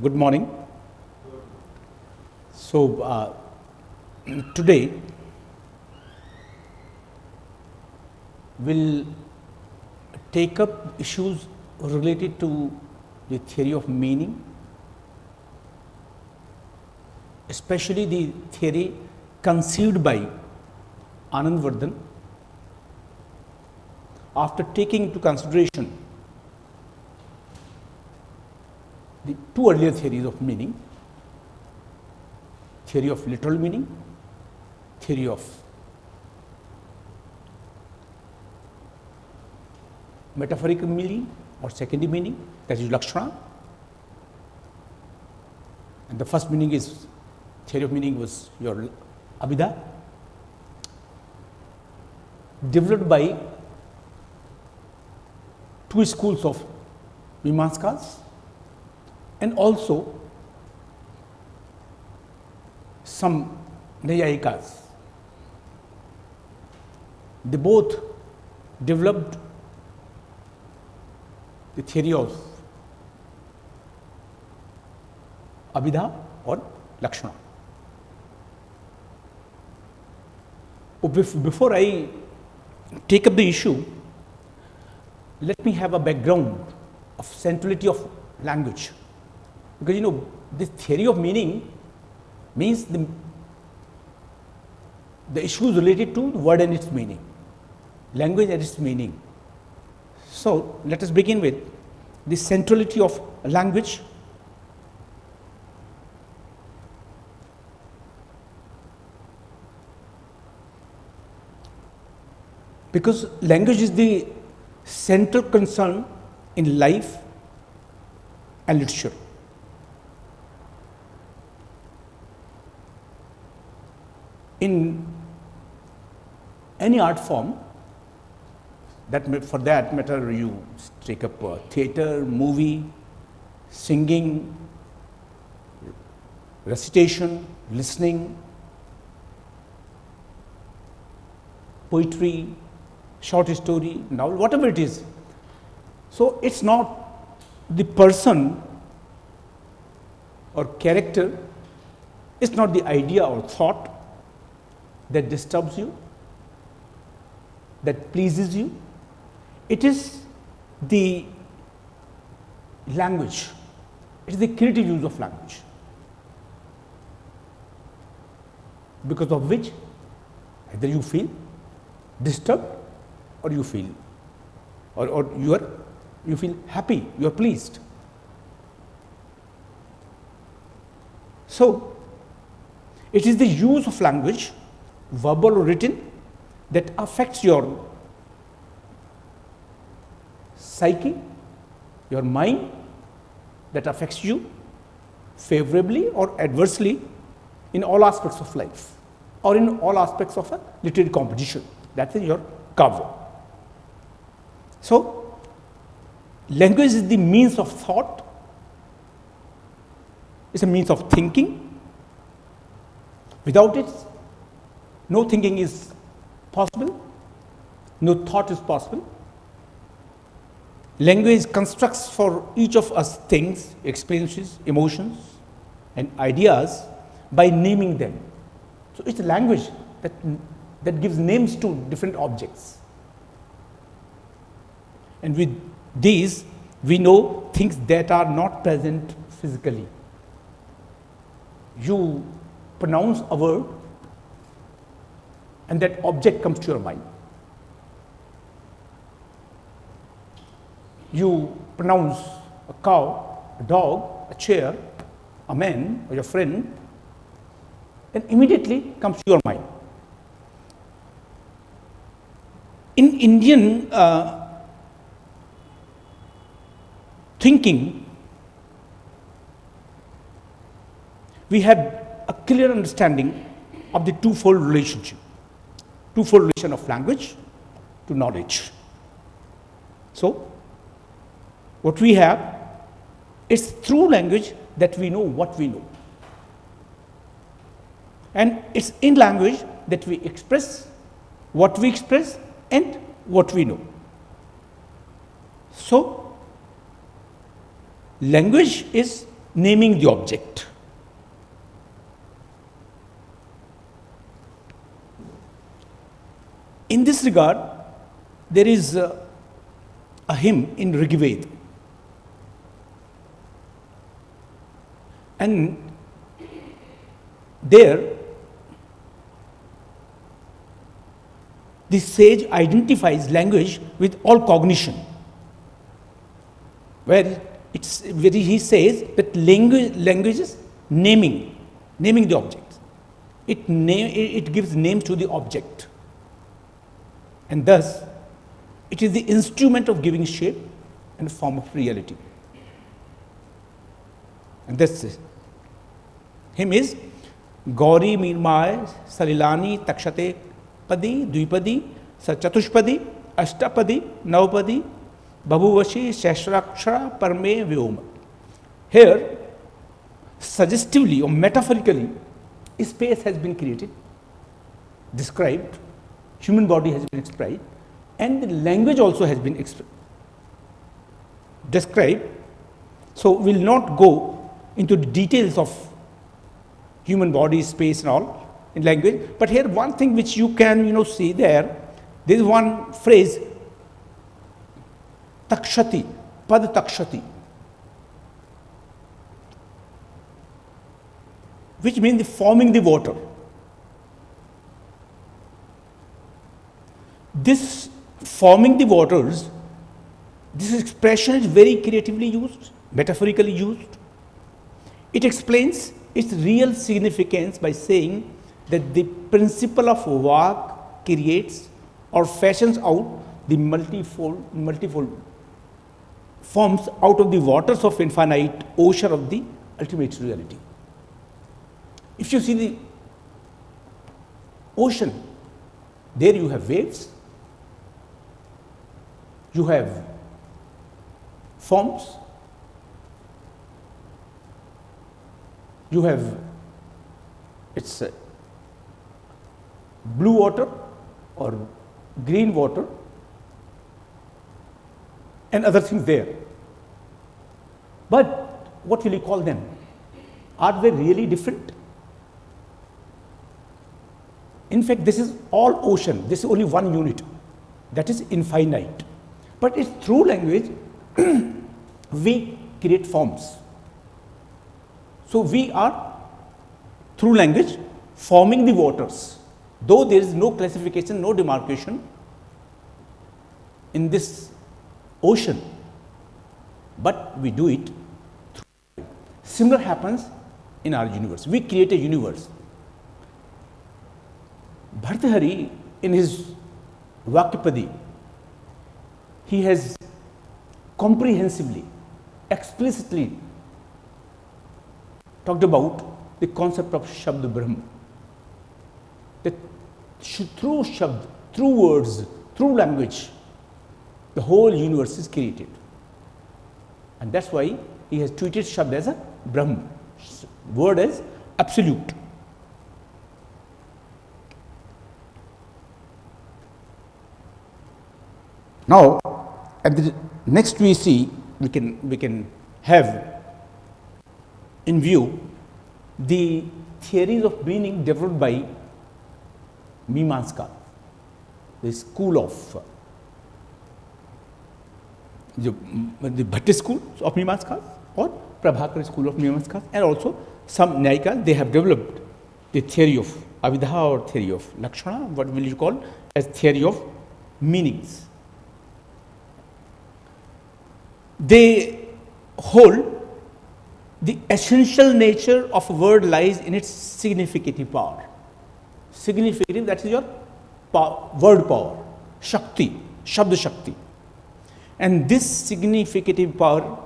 Good morning. So today we'll take up issues related to the theory of meaning, especially the theory conceived by Anandvardhan after taking into consideration the two earlier theories of meaning, theory of literal meaning, theory of metaphorical meaning or secondary meaning, that is Lakshana. And the first meaning is, theory of meaning was your Abhida, developed by two schools of Mimamsakas and also some Nayayikas. They both developed the theory of Abhida or Lakshana. Before I take up the issue, let me have a background of centrality of language. Because this theory of meaning means the issues related to the word and its meaning, language and its meaning. So let us begin with the centrality of language. Because language is the central concern in life and literature. In any art form, for that matter, you take up theater, movie, singing, recitation, listening, poetry, short story, novel, whatever it is. So it's not the person or character, it's not the idea or thought that disturbs you, that pleases you. It is the language, it is the creative use of language, because of which either you feel disturbed or you feel or you feel happy, you are pleased. So it is the use of language, verbal or written, that affects your psyche, your mind, that affects you favorably or adversely in all aspects of life or in all aspects of a literary composition. That is your cover. So language is the means of thought, it's a means of thinking. Without it, no thinking is possible, no thought is possible. Language constructs for each of us things, experiences, emotions, and ideas by naming them. So it's a language that gives names to different objects. And with these, we know things that are not present physically. You pronounce a word, and that object comes to your mind. You pronounce a cow, a dog, a chair, a man, or your friend, and immediately comes to your mind. In Indian thinking, we have a clear understanding of the twofold relation of language to knowledge. So what we have is through language that we know what we know, and it's in language that we express what we express and what we know. So language is naming the object. In this regard, there is a hymn in Rigveda, and there the sage identifies language with all cognition, where he says that language is naming the object. It gives name to the object, and thus it is the instrument of giving shape and form of reality. And that's it. Hymn is Gauri Mirmay Salilani Takshate Padi Dvipadi Chatushpadi Ashtapadi Navpadi Babhuvashi Shashrakshara Parme Vyoma. Here, suggestively or metaphorically, space has been created, described, human body has been described, and the language also has been described. So we will not go into the details of human body, space and all in language, but here one thing which you can see there is one phrase, takshati, pad takshati, which means the forming the water. This forming the waters, this expression is very creatively used, metaphorically used. It explains its real significance by saying that the principle of Vak creates or fashions out the multifold forms out of the waters of infinite ocean of the ultimate reality. If you see the ocean, there you have waves, you have forms, you have it's blue water or green water and other things there. But what will you call them? Are they really different? In fact, this is all ocean. This is only one unit, that is infinite. But it's through language we create forms. So we are through language forming the waters. Though there is no classification, no demarcation in this ocean, but we do it through. Similar happens in our universe. We create a universe. Bhartahari, in his Vakyapadi, he has comprehensively, explicitly talked about the concept of Shabd Brahm. That through Shabd, through words, through language, the whole universe is created. And that's why he has treated Shabd as a Brahm, word as absolute. Now, at the next we see, we can have in view the theories of meaning developed by Mimamsa, the school of the Bhatti school of Mimamsa or Prabhakar school of Mimamsa, and also some Nyayikas, they have developed the theory of Avidha or theory of Lakshana, what will you call as theory of meanings. They hold the essential nature of a word lies in its significative power. Significative, that is your power, word power, Shakti, Shabd Shakti. And this significative power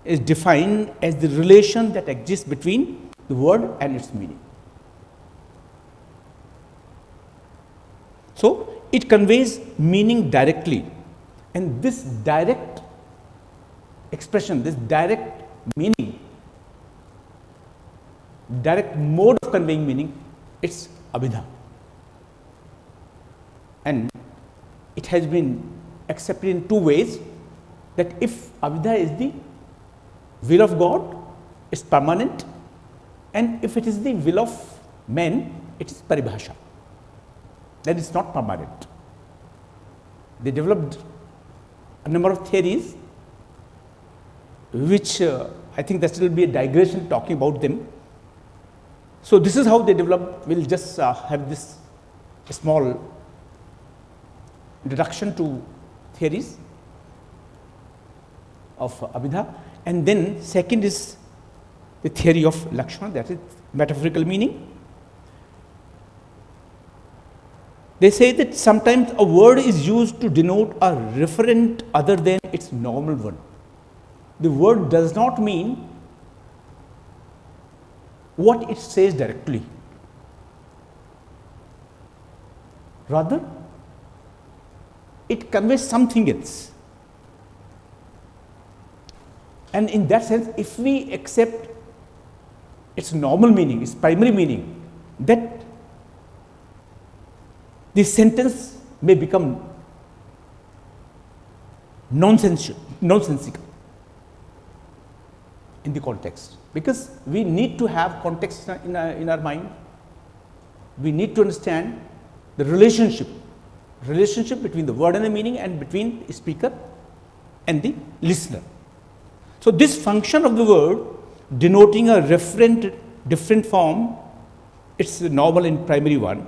is defined as the relation that exists between the word and its meaning. So, it conveys meaning directly, and this direct expression, this direct meaning, direct mode of conveying meaning, it's Abhidha. And it has been accepted in two ways, that if Abhidha is the will of God, it's permanent, and if it is the will of men, it is paribhasha. Then it's not permanent. They developed a number of theories, which I think that will be a digression talking about them. So this is how they developed. We'll just have this small introduction to theories of Abhidha, and then second is the theory of Lakshana, that is metaphorical meaning. They say that sometimes a word is used to denote a referent other than its normal one. The word does not mean what it says directly. Rather, it conveys something else. And in that sense, if we accept its normal meaning, its primary meaning, that the sentence may become nonsensical in the context, because we need to have context in our mind. We need to understand the relationship between the word and the meaning, and between the speaker and the listener. So this function of the word denoting a different form, it's the normal and primary one,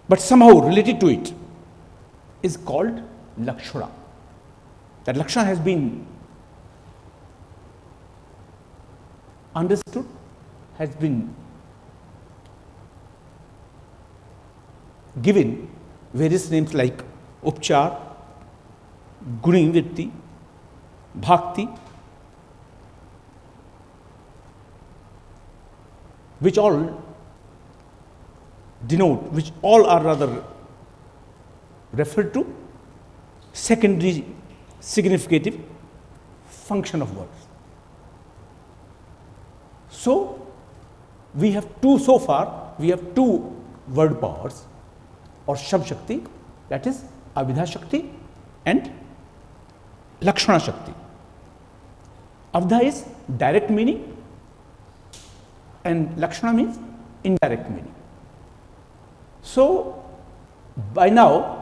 but somehow related to it, is called Lakshana. That Lakshana has been understood, has been given various names like Upchar, Gunivritti, Bhakti, which all are rather referred to secondary significative function of words. So we have two word powers or Shabd Shakti, that is Abhidha Shakti and Lakshana Shakti. Abhidha is direct meaning and Lakshana means indirect meaning. So by now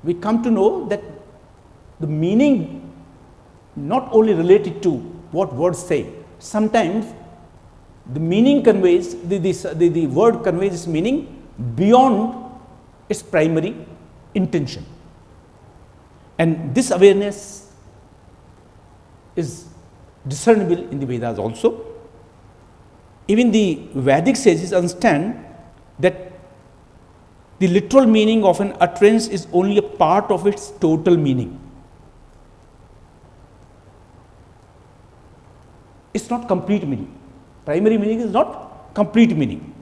we come to know that the meaning not only related to what words say, sometimes the meaning conveys, the word conveys its meaning beyond its primary intention. And this awareness is discernible in the Vedas also. Even the Vedic sages understand that the literal meaning of an utterance is only a part of its total meaning. It's not complete meaning. Primary meaning is not complete meaning.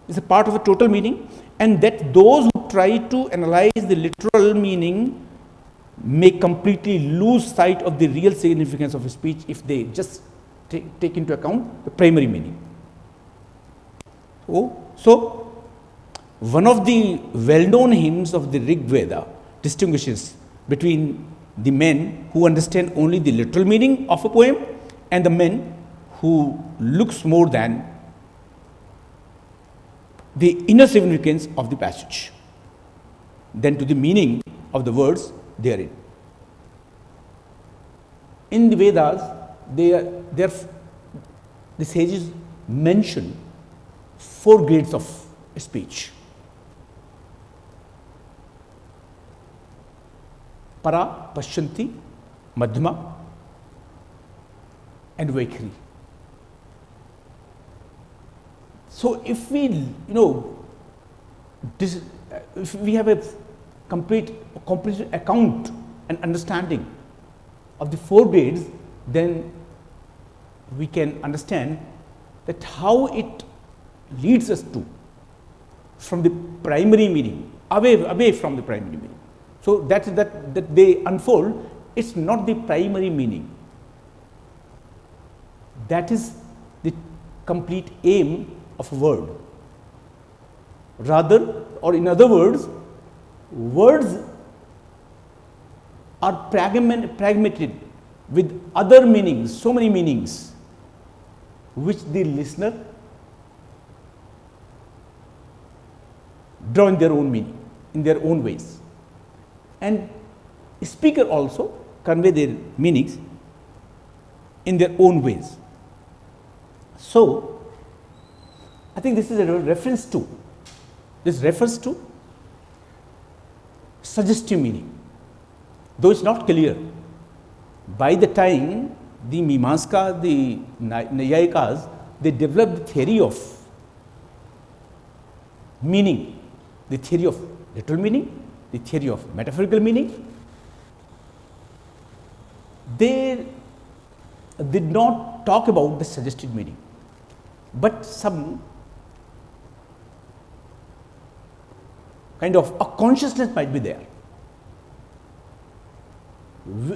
It's a part of a total meaning, and that those who try to analyze the literal meaning may completely lose sight of the real significance of a speech if they just take into account the primary meaning. So one of the well-known hymns of the Rig Veda distinguishes between the men who understand only the literal meaning of a poem and the men who looks more than the inner significance of the passage than to the meaning of the words therein. In the Vedas, the sages mention 4 grades of speech. Para, Pashyanti, Madhyama and Vaikhari. So if we, if we have a complete account and understanding of the 4 grades, then we can understand that how it leads us to from the primary meaning, away from the primary meaning. So that they unfold, it's not the primary meaning. That is the complete aim of a word. Rather, or in other words, words are pragmated with other meanings, so many meanings, which the listener draw in their own meaning, in their own ways. And speaker also convey their meanings in their own ways. So, I think this is a reference to, this refers to suggestive meaning, though it's not clear. By the time the Mimamsa, the Nayayikas, they developed the theory of meaning, the theory of literal meaning, the theory of metaphorical meaning. They did not talk about the suggested meaning, but some kind of a consciousness might be there,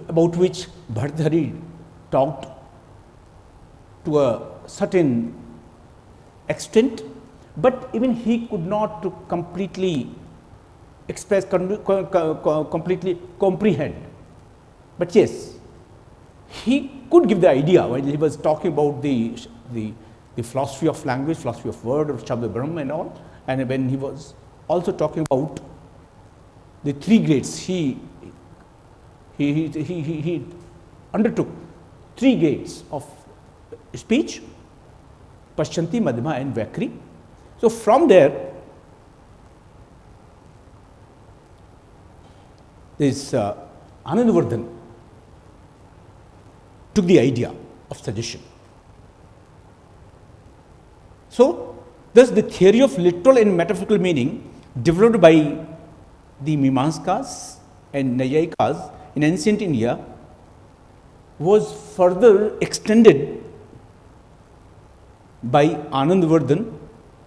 about which Bhartrhari talked to a certain extent, but even he could not to completely express, completely comprehend. But yes, he could give the idea when he was talking about the philosophy of language, philosophy of word, of Shabda Brahma and all, and when he was also talking about the three grades, he undertook three grades of speech, Pashyanti, Madhyama and Vyakri. So from there, this Anandavardhan took the idea of suggestion. So, thus the theory of literal and metaphorical meaning developed by the Mimamskas and Nayayikas in ancient India was further extended by Anandavardhan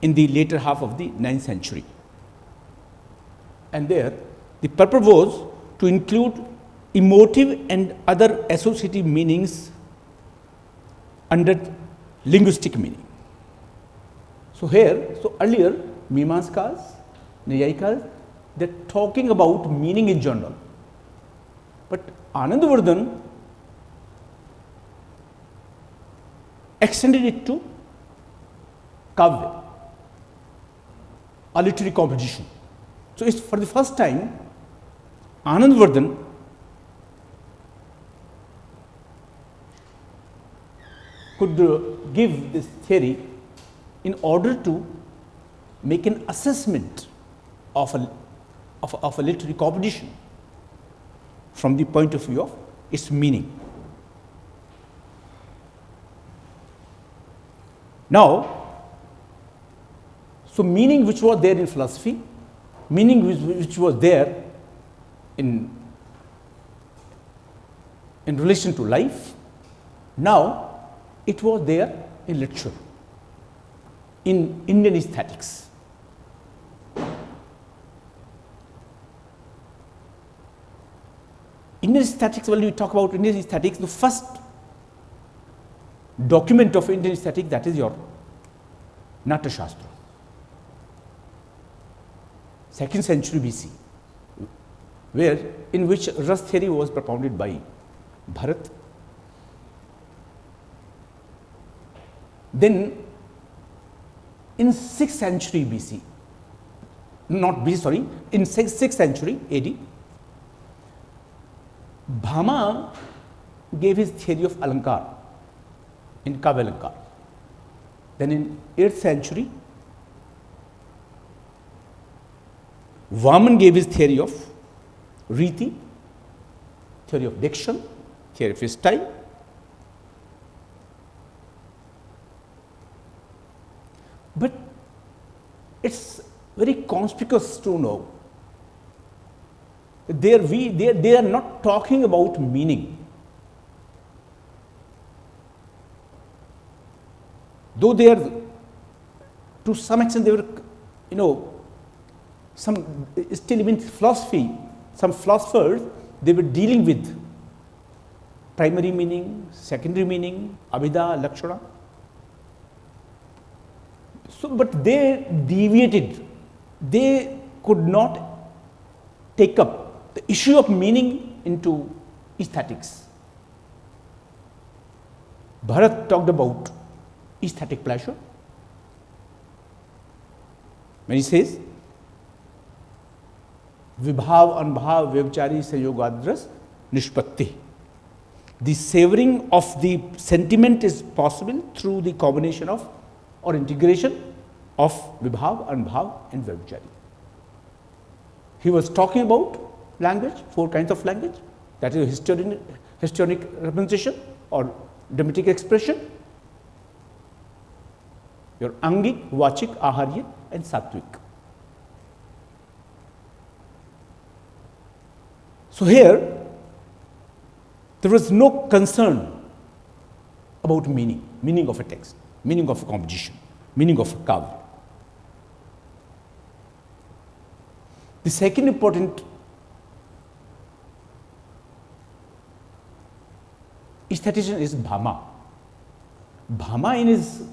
in the later half of the 9th century. And there, the purpose was to include emotive and other associative meanings under linguistic meaning. So here, so earlier, Mimamskas, Nayayikas, they are talking about meaning in general. But Anandavardhan extended it to Kavya, a literary composition. So it's for the first time, Anandavardhan could give this theory in order to make an assessment of a literary composition from the point of view of its meaning. Now, so meaning which was there in philosophy, meaning which was there in relation to life, now it was there in literature, in Indian aesthetics. Indian aesthetics, when we talk about Indian aesthetics, the first document of Indian aesthetics, that is your Natya Shastra, 2nd century BC, in which Ras theory was propounded by Bharat. Then in 6th century BC, not BC, sorry, in 6th century AD, Bhama gave his theory of Alankar in Kavya Alankar. Then in 8th century, Vaman gave his theory of Riti, theory of diction, theory of style. But it's very conspicuous to know they are not talking about meaning. Though they are, to some extent, they were, some still even philosophy, some philosophers, they were dealing with primary meaning, secondary meaning, Abhida, Lakshana. So, but they deviated. They could not take up the issue of meaning into aesthetics. Bharat talked about aesthetic pleasure. When he says, Vibhav anbhav vyavchari sayogadras nishpatti. The savoring of the sentiment is possible through the combination of or integration of Vibhav, Anbhav and Vyavchari. He was talking about language, 4 kinds of language, that is histrionic representation or dramatic expression, your Angik, Vachik, Aharya and Sattvic. So here, there was no concern about meaning of a text, meaning of a composition, meaning of a kavya. The second important aesthetician is Bhama. Bhama in his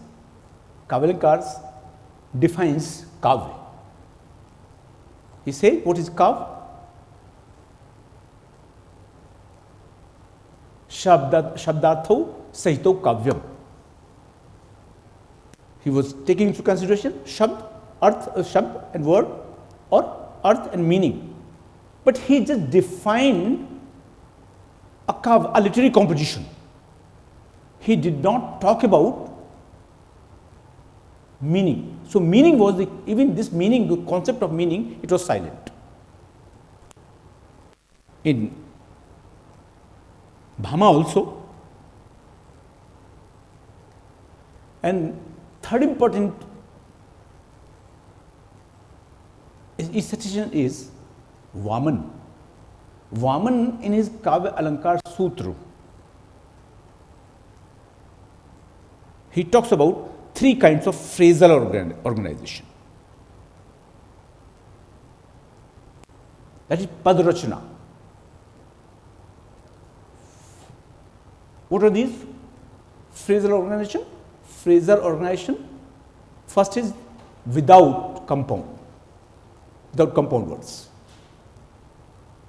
Kavalakars defines kavya. He said, what is kavya? Shabdatho Sahito Kavyam. He was taking into consideration Shabd, Arth, Shabd and word or Arth and meaning. But he just defined a kavya, a literary composition. He did not talk about meaning. So meaning was even this meaning, the concept of meaning, it was silent. In Bhama also. And third important aesthetician is Vaman. Vaman in his Kavya Alankar Sutra, he talks about 3 kinds of phrasal organization. That is Padrachana. What are these? Phrasal organization. Phrasal organization, first is without compound words.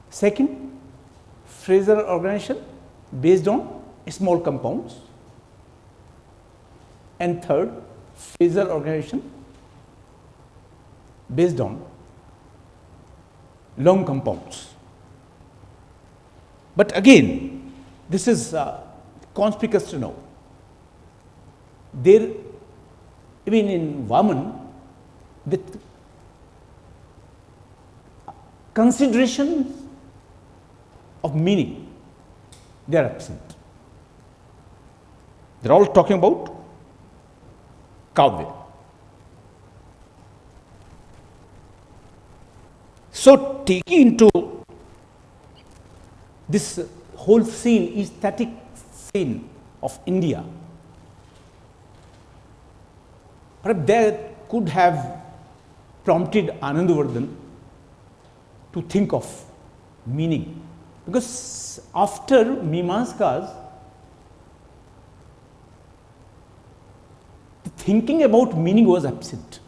Second, phrasal organization based on small compounds. And third, phrasal organization based on long compounds. But again, this is conspicuous to know. There, even in Vaman, the considerations of meaning, they are absent. They are all talking about kavya. So, taking into this whole scene, aesthetic scene of India, perhaps that could have prompted Anandavardhan to think of meaning, because after Mimamskas, thinking about meaning was absent.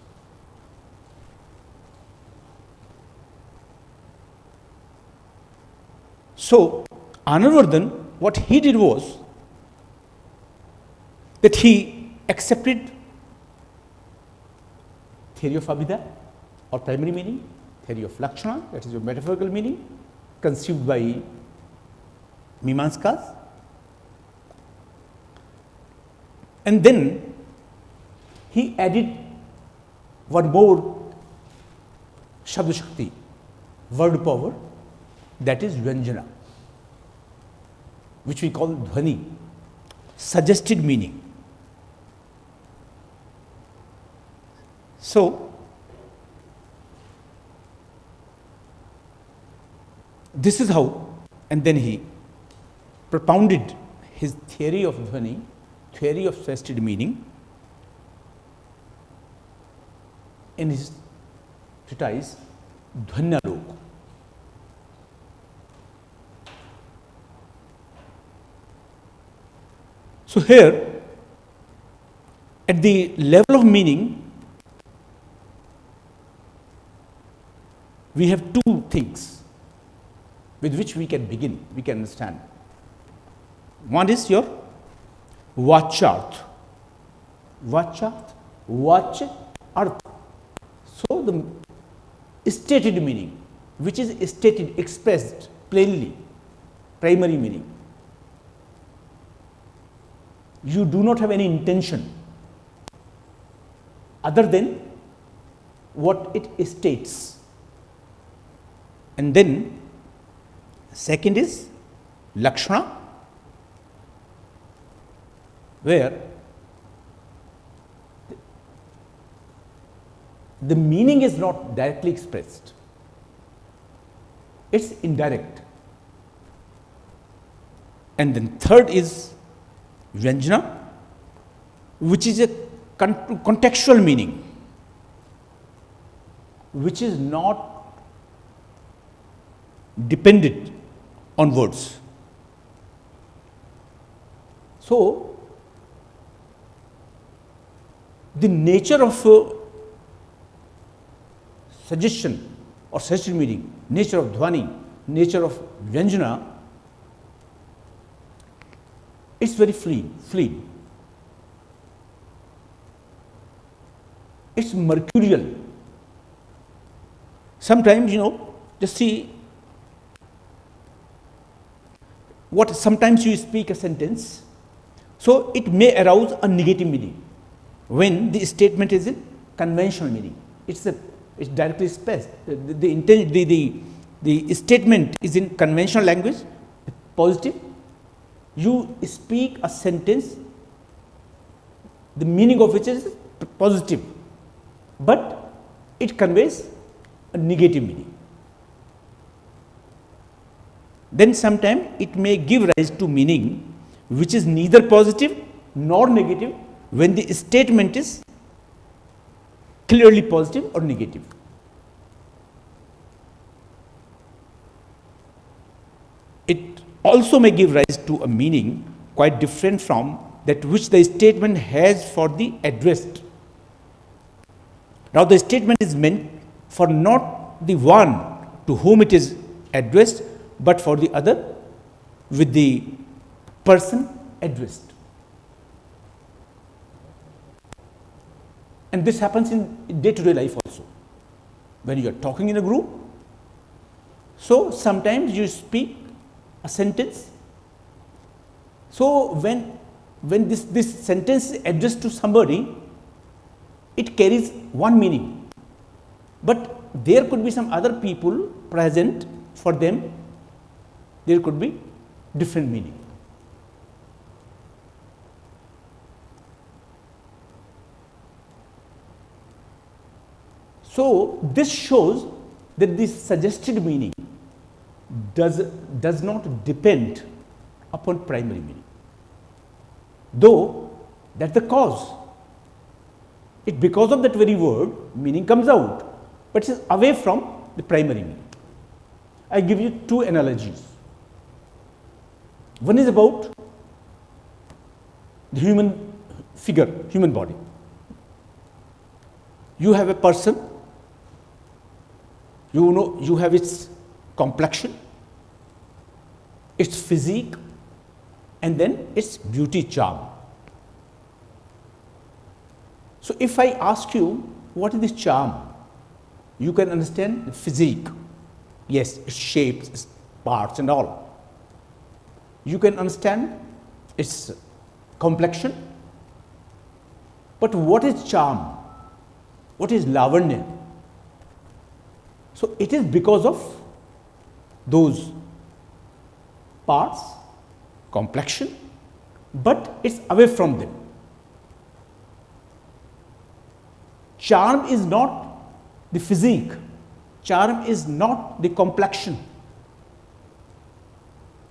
So, Anandavardhan, what he did was that he accepted theory of Abhida or primary meaning, theory of Lakshana, that is your metaphorical meaning, conceived by Mimamskas, and then he added one more Shabda Shakti, word power, that is Vyanjana, which we call Dhvani, suggested meaning. So, this is how, and then he propounded his theory of Dhvani, theory of suggested meaning, in his treatise Dhvanyalok. So here, at the level of meaning, we have 2 things with which we can begin, we can understand. One is your Vacharth. Vacharth, Vach, Arth. So the stated meaning, which is stated, expressed plainly, primary meaning. You do not have any intention other than what it states. And then second is Lakshana, where the meaning is not directly expressed, it's indirect. And then third is Vyanjana, which is a contextual meaning, which is not dependent on words. So, the nature of suggestion or suggested meaning, nature of Dhvani, nature of Vyanjana, it's very fleeting. It's mercurial. Sometimes, just see what sometimes you speak a sentence, so it may arouse a negative meaning when the statement is in conventional meaning. It's directly expressed. The statement is in conventional language, positive. You speak a sentence, the meaning of which is positive, but it conveys a negative meaning. Then sometimes it may give rise to meaning which is neither positive nor negative when the statement is clearly positive or negative. It also may give rise to a meaning quite different from that which the statement has for the addressed. Now the statement is meant for not the one to whom it is addressed, but for the other with the person addressed. And this happens in day-to-day life also. When you are talking in a group, so sometimes you speak a sentence. So when this sentence is addressed to somebody, it carries one meaning. But there could be some other people present, for them there could be different meaning. So this shows that this suggested meaning does not depend upon primary meaning, though that's the cause. Because of that very word, meaning comes out, but it is away from the primary meaning. I give you two analogies. One is about the human figure, human body. You have a person, you have its complexion, its physique, and then its beauty charm. So if I ask you, what is this charm? You can understand the physique. Yes, its shapes, its parts and all. You can understand its complexion. But what is charm? What is lavanya? So it is because of those parts, complexion, but it's away from them. Charm is not the physique. Charm is not the complexion.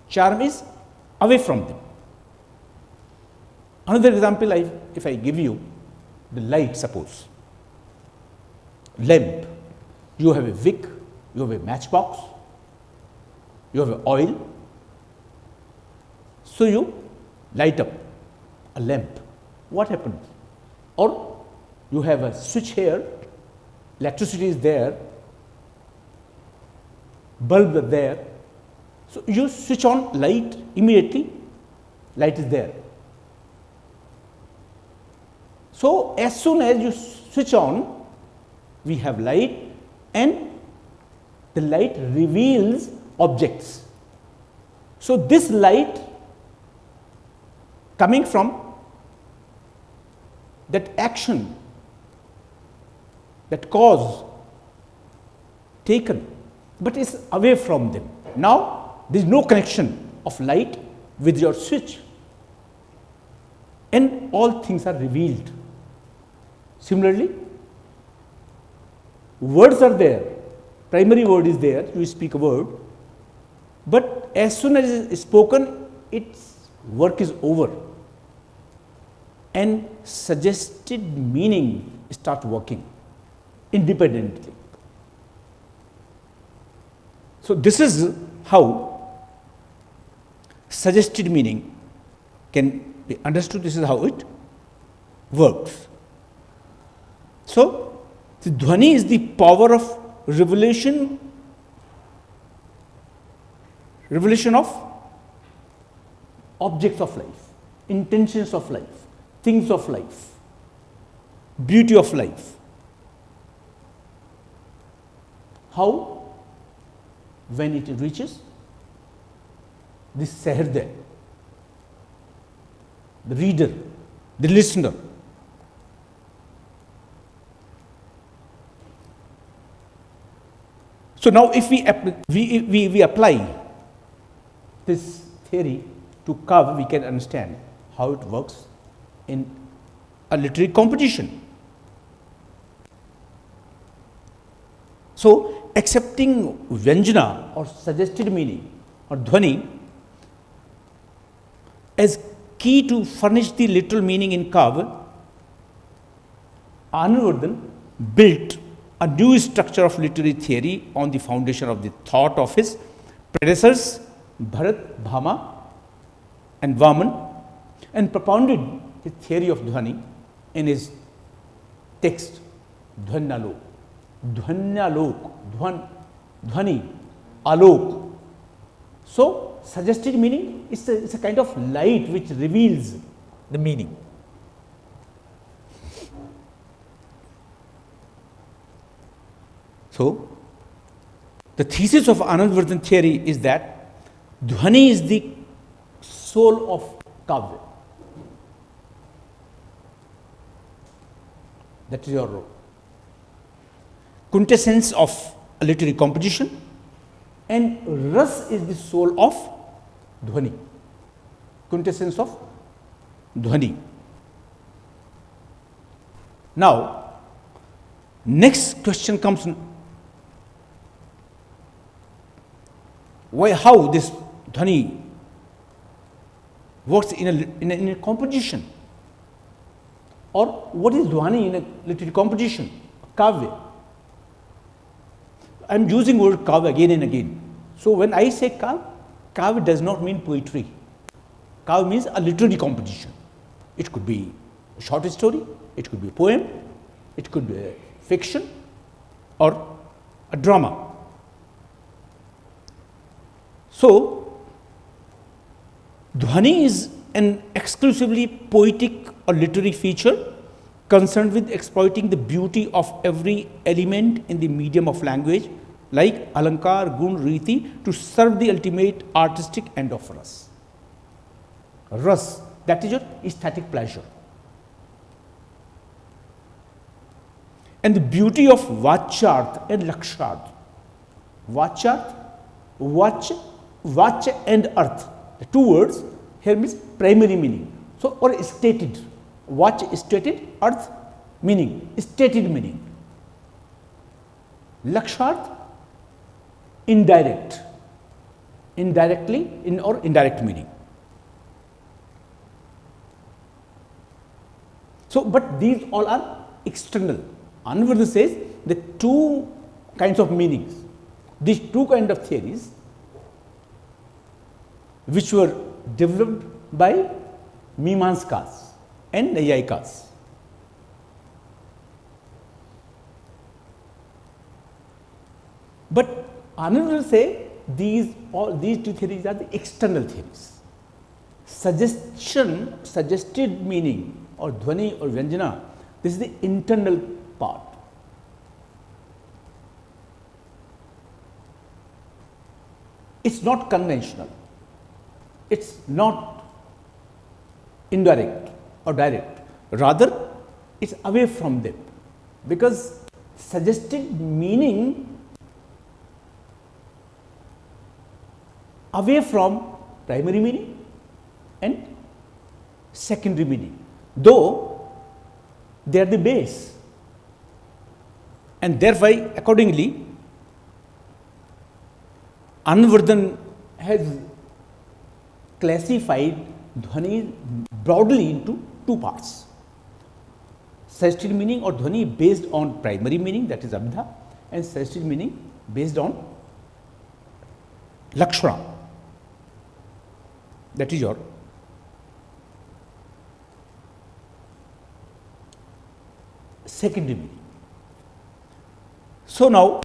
Charm is away from them. Another example, if I give you the light, suppose lamp, you have a wick, you have a matchbox, you have oil, so you light up a lamp. What happens? Or you have a switch here, electricity is there, bulb there, so you switch on light, immediately light is there. So, as soon as you switch on, we have light, and the light reveals objects. So, this light coming from that action, that cause taken, but is away from them. Now, there is no connection of light with your switch, and all things are revealed. Similarly, words are there, primary word is there, you speak a word, but as soon as it is spoken, its work is over, and suggested meaning start working independently. So, this is how suggested meaning can be understood. This is how it works. So, the Dhvani is the power of revelation of objects of life, intentions of life, things of life, beauty of life. How? When it reaches this Saharday, the reader, the listener. So, now if we apply this theory to Kav, we can understand how it works in a literary competition. So, accepting Vyanjana or suggested meaning or Dhvani as key to furnish the literal meaning in Kav, Anandvardhan built a new structure of literary theory on the foundation of the thought of his predecessors Bharat, Bhama and Vaman, and propounded the theory of Dhvani in his text Dhvanyalok. Dhvanyalok, Dhvani, Alok. So, suggested meaning is a kind of light which reveals the meaning. So, the thesis of Anandvardhan theory is that Dhvani is the soul of Kavya. That is your quintessence of a literary composition, and Ras is the soul of Dhvani, quintessence of Dhvani. Now, next question comes, how this Dhvani works in a composition, or what is Dhvani in a literary composition, Kavya. I am using word Kavya again and again. So, when I say Kavya does not mean poetry. Kavya means a literary composition. It could be a short story, it could be a poem, it could be a fiction or a drama. So, Dhvani is an exclusively poetic or literary feature concerned with exploiting the beauty of every element in the medium of language, like alankar, gun, riti, to serve the ultimate artistic end of ras. Ras, that is your aesthetic pleasure. And the beauty of vachyarth and laksharth. Vachyarth, vach and arth. The two words here means primary meaning. So, or stated. Vach stated, arth meaning, stated meaning. Laksharth, indirect, indirectly or indirect meaning. So, but these all are external. Anandvardhan says the two kinds of meanings, these two kinds of theories which were developed by Mimamsakas and Nayayikas. But Anandvardhan say these two theories are the external theories. Suggested meaning or Dhvani or Vyanjana, this is the internal part. It's not conventional. It's not indirect or direct. Rather, it's away from them, because suggested meaning away from primary meaning and secondary meaning, though they are the base, and thereby accordingly Anvardhan has classified Dhvani broadly into two parts: suggested meaning or Dhvani based on primary meaning, that is Abdha, and suggested meaning based on Lakshana, that is your secondary meaning. So now,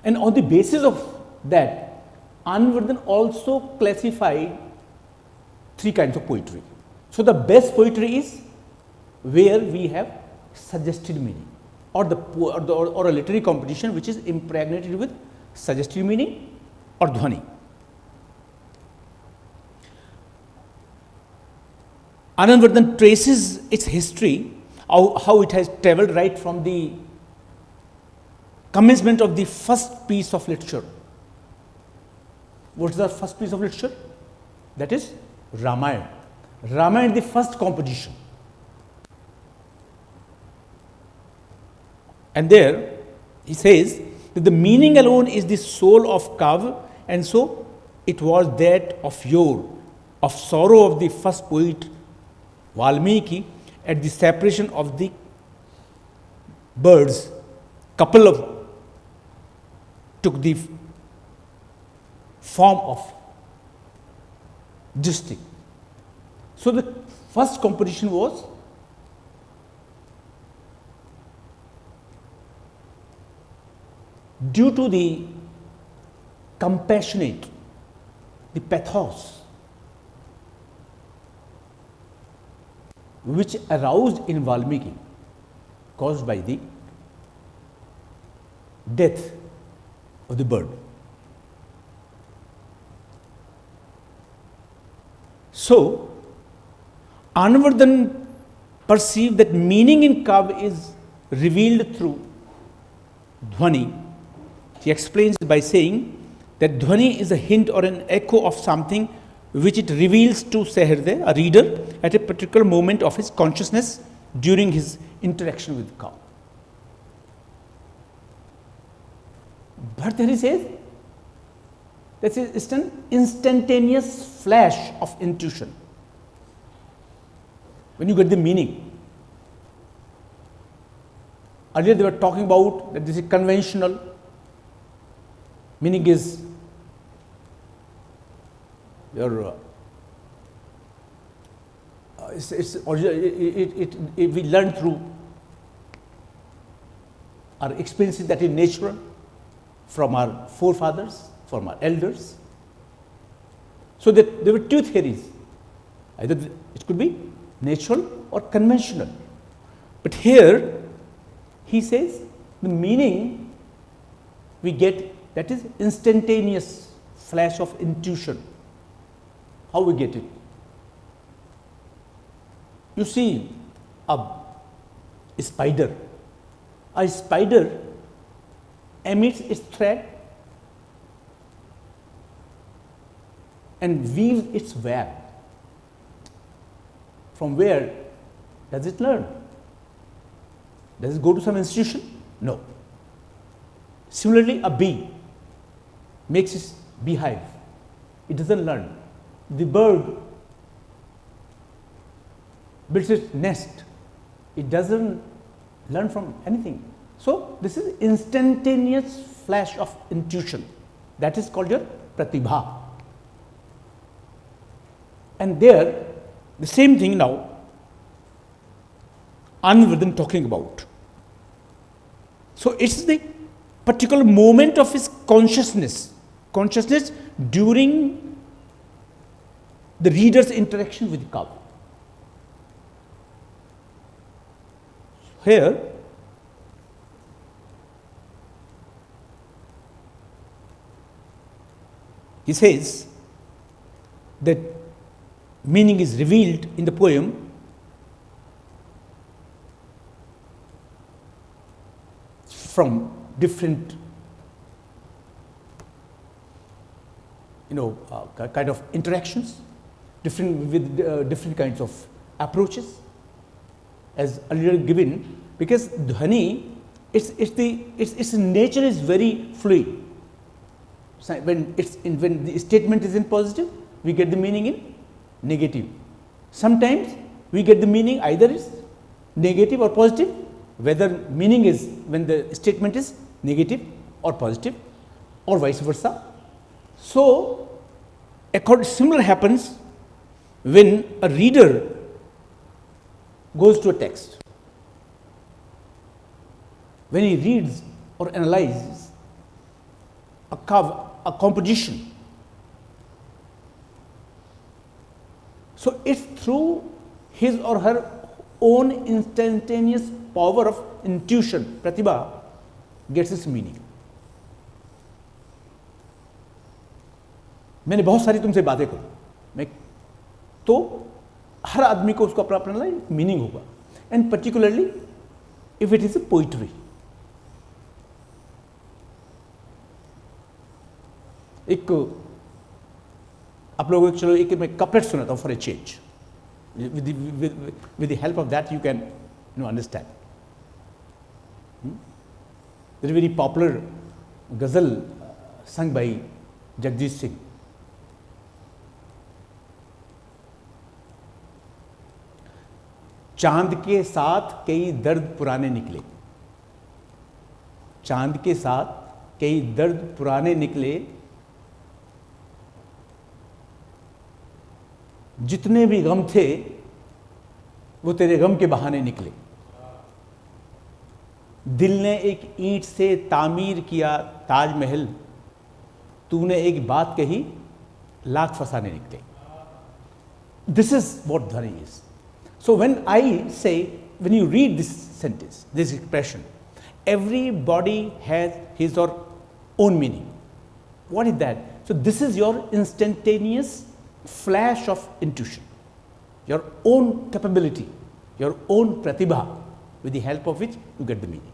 and on the basis of that, Anvardhan also classified three kinds of poetry. So the best poetry is where we have suggested meaning, or a literary composition which is impregnated with suggested meaning or Dhvani. Anvardhan traces its history, how it has travelled right from the commencement of the first piece of literature. What is the first piece of literature? That is Ramayana. Ramayana is the first composition. And there he says that the meaning alone is the soul of Kavya, and so it was that of yore, of sorrow of the first poet Valmiki at the separation of the birds. Couple of took the form of district. So the first composition was due to the compassionate, the pathos which aroused in Valmiki, caused by the death of the bird. So, Anvardhan perceived that meaning in Kavya is revealed through Dhvani. He explains by saying that Dhvani is a hint or an echo of something which it reveals to Sahirde, a reader, at a particular moment of his consciousness during his interaction with Kavya. But there he says, that is an instantaneous flash of intuition. When you get the meaning. Earlier they were talking about that this is conventional. Meaning is your we learn through our experiences that is natural from our forefathers, from our elders. So that there were two theories. Either it could be natural or conventional. But here he says the meaning we get, that is instantaneous flash of intuition. How we get it? You see a spider. A spider emits its thread and weaves its web. From where does it learn? Does it go to some institution? No. Similarly, a bee makes its beehive. It doesn't learn. The bird builds its nest. It doesn't learn from anything. So this is instantaneous flash of intuition. That is called your pratibha. And there, the same thing now, Anvardhan talking about. So it's the particular moment of his consciousness during the reader's interaction with Kavya. here he says that meaning is revealed in the poem from different kind of interactions, different kinds of approaches as earlier given, because Dhvani, its nature is very fluid. So when the statement is in positive, we get the meaning in negative. Sometimes we get the meaning either is negative or positive, whether meaning is when the statement is negative or positive, or vice versa. So similar happens when a reader goes to a text. When he reads or analyzes a composition, so it's through his or her own instantaneous power of intuition, pratibha, gets its meaning. मैंने बहुत सारी तुमसे बातें करूं, मैं तो हर आदमी को उसको अपना अपना मीनिंग होगा, and particularly if it is a poetry. एक आप लोगों को चलो एक मैं कपलेट सुनाता हूं for a change. with the help of that you can understand. There is a very popular ghazal sung by Jagdish Singh. चांद के साथ कई दर्द पुराने निकले, चांद के साथ कई दर्द पुराने निकले, जितने भी गम थे वो तेरे गम के बहाने निकले. दिल ने एक ईंट से तामीर किया ताजमहल, तूने एक बात कही लाख फसाने निकले. दिस इज व्हाट ध्वनि is. So when I say, when you read this sentence, this expression, everybody has his or own meaning. What is that? So this is your instantaneous flash of intuition, your own capability, your own pratibha, with the help of which you get the meaning.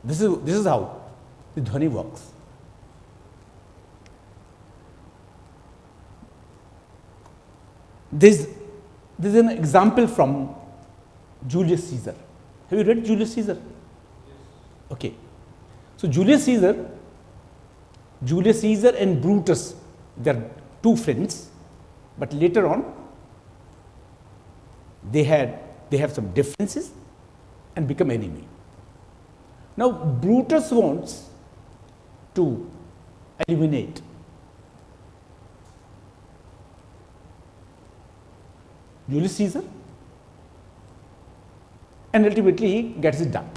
This is how the Dhvani works. This is an example from Julius Caesar. Have you read Julius Caesar? Yes. Okay. So Julius Caesar and Brutus, they are two friends, but later on they have some differences and become enemy. Now Brutus wants to eliminate Julius Caesar, and ultimately he gets it done.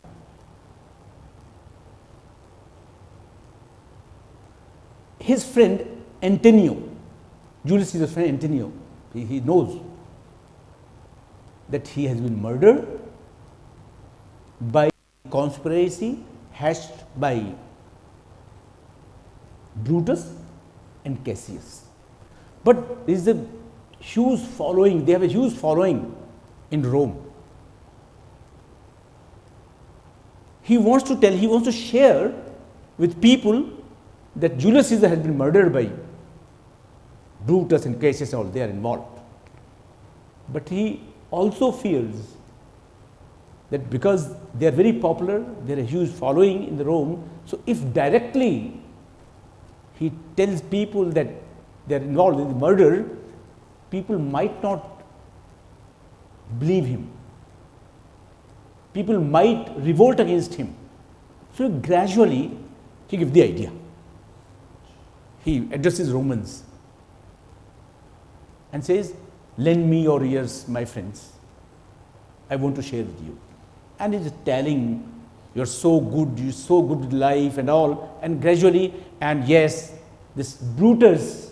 His friend Antonio, Julius Caesar's friend Antonio, he knows that he has been murdered by conspiracy hatched by Brutus and Cassius. But there is a huge following, they have a huge following in Rome. He wants to share with people that Julius Caesar has been murdered by Brutus and Cassius, all they are involved. But he also fears that because they are very popular, they are a huge following in the Rome, so if directly he tells people that they are involved in the murder, people might not believe him. People might revolt against him. So gradually he gives the idea. He addresses Romans and says, lend me your ears, my friends. I want to share with you. And he is telling, you're so good with life and all. And gradually, and yes, this Brutus,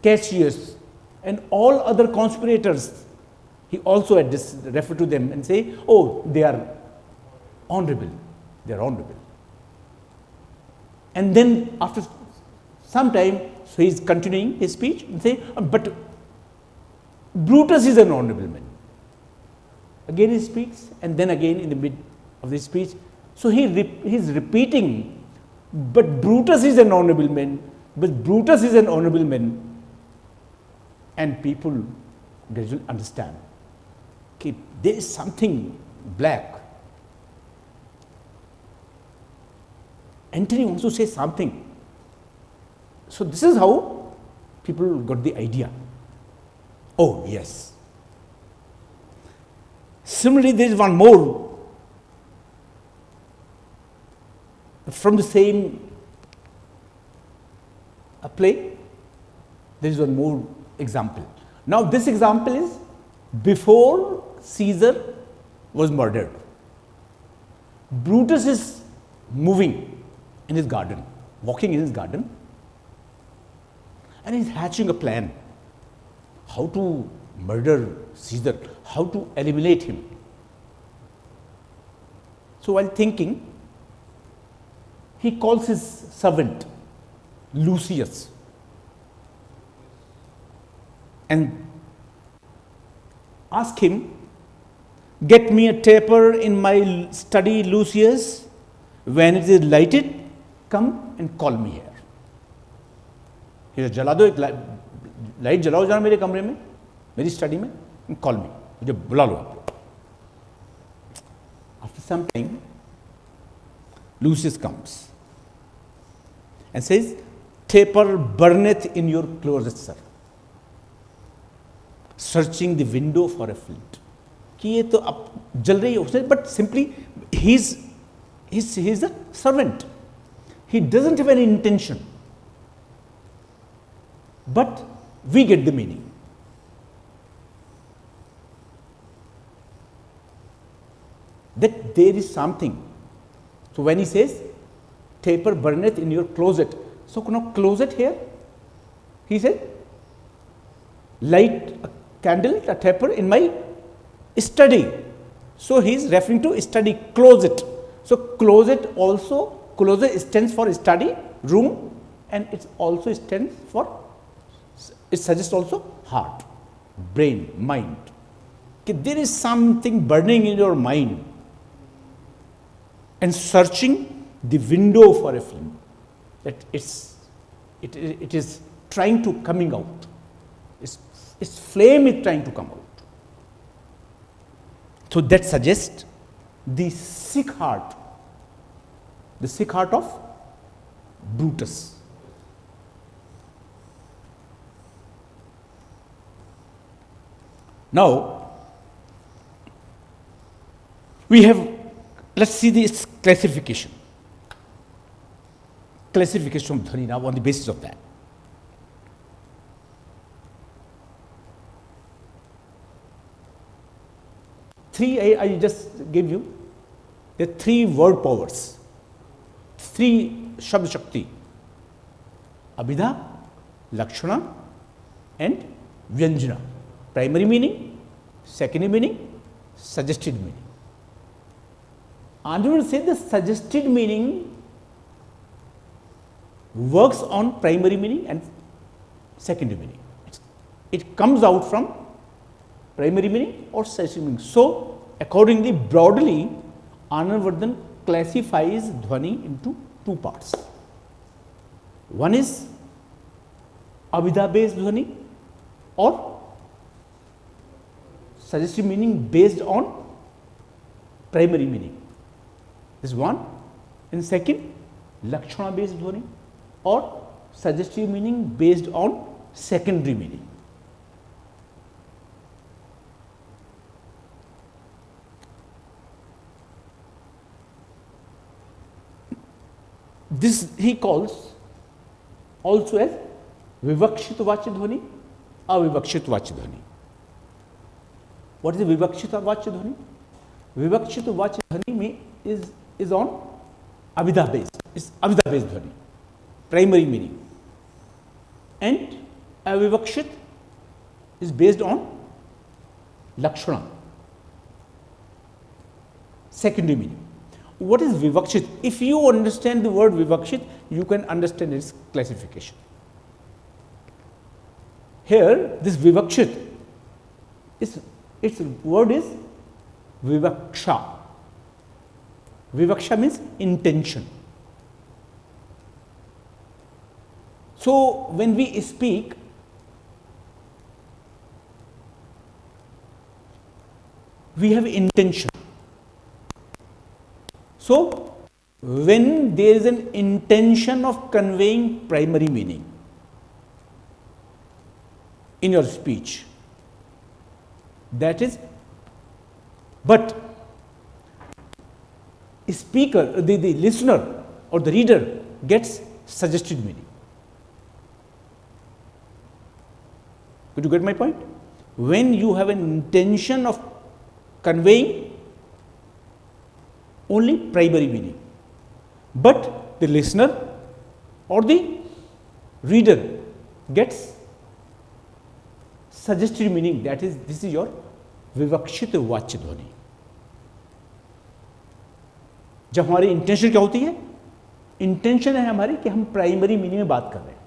Cassius, and all other conspirators, he also refer to them and say, oh, they are honorable. They are honorable. And then after some time, so he is continuing his speech and say, but Brutus is an honorable man. Again he speaks, and then again in the mid of the speech, so he is repeating, but Brutus is an honorable man, but Brutus is an honorable man. And people gradually understand, okay, there is something black. Antony wants to say something. So this is how people got the idea. Oh yes. Similarly, there is one more from the same play. There is one more example. Now this example is before Caesar was murdered. Brutus is moving in his garden, walking in his garden, and he's hatching a plan how to murder Caesar, how to eliminate him. So while thinking, he calls his servant Lucius and asks him, get me a taper in my study, Lucius. When it is lighted, come and call me here. He says, जला दो एक light जलाओ जरा मेरे कमरे में, मेरी study में, and call me. मुझे बुला लो आप. After some time, Lucius comes and says, taper burneth in your closet, sir. Searching the window for a flint. कि ये तो अब जल रही है उसने, but simply he's a servant. He doesn't have any intention. But we get the meaning. That there is something. So when he says, taper burneth in your closet. So now closet here, he said, light a candle, a taper in my study. So he is referring to study, closet. So closet also, closet stands for study, room, and it also stands for, it suggests also heart, brain, mind. Okay, there is something burning in your mind and searching the window for a flame. That it is trying to coming out. Its flame is trying to come out. So that suggests the sick heart of Brutus. Now, we have, let's see this classification. Classification of Dhvani now on the basis of that. Three, I just gave you the three word powers, three Shabd Shakti, Abhidha, Lakshana and Vyanjana. Primary meaning, secondary meaning, suggested meaning. And we will say the suggested meaning works on primary meaning and secondary meaning. It comes out from primary meaning or suggested meaning. So, accordingly, broadly, Anandavardhan classifies Dhvani into two parts. One is Abhidha based Dhvani or suggestive meaning based on primary meaning. This is one. And second, Lakshana based Dhvani or suggestive meaning based on secondary meaning. This he calls also as Vivakshit Vachya Dhvani, Avivakshit Vachya Dhvani. What is the Vivakshita Vachya Dhvani? Vivakshita Vachya Dhvani is on Abhidha based. It's Abhidha based Dhvani, primary meaning. And Avivakshit is based on Lakshana, secondary meaning. what is vivakshit? If you understand the word vivakshit, you can understand its classification. Here, this vivakshit, its word is vivaksha. Vivaksha means intention. So, when we speak, we have intention. So, when there is an intention of conveying primary meaning in your speech, that is, but speaker, the listener or the reader gets suggested meaning. Could you get my point? When you have an intention of conveying only primary meaning, but the listener or the reader gets suggested meaning, that is, this is your विवक्षित वाच्य ध्वनि. जब हमारी intention क्या होती है? Intention है हमारी कि हम प्राइमरी मीनिंग में बात कर रहे हैं,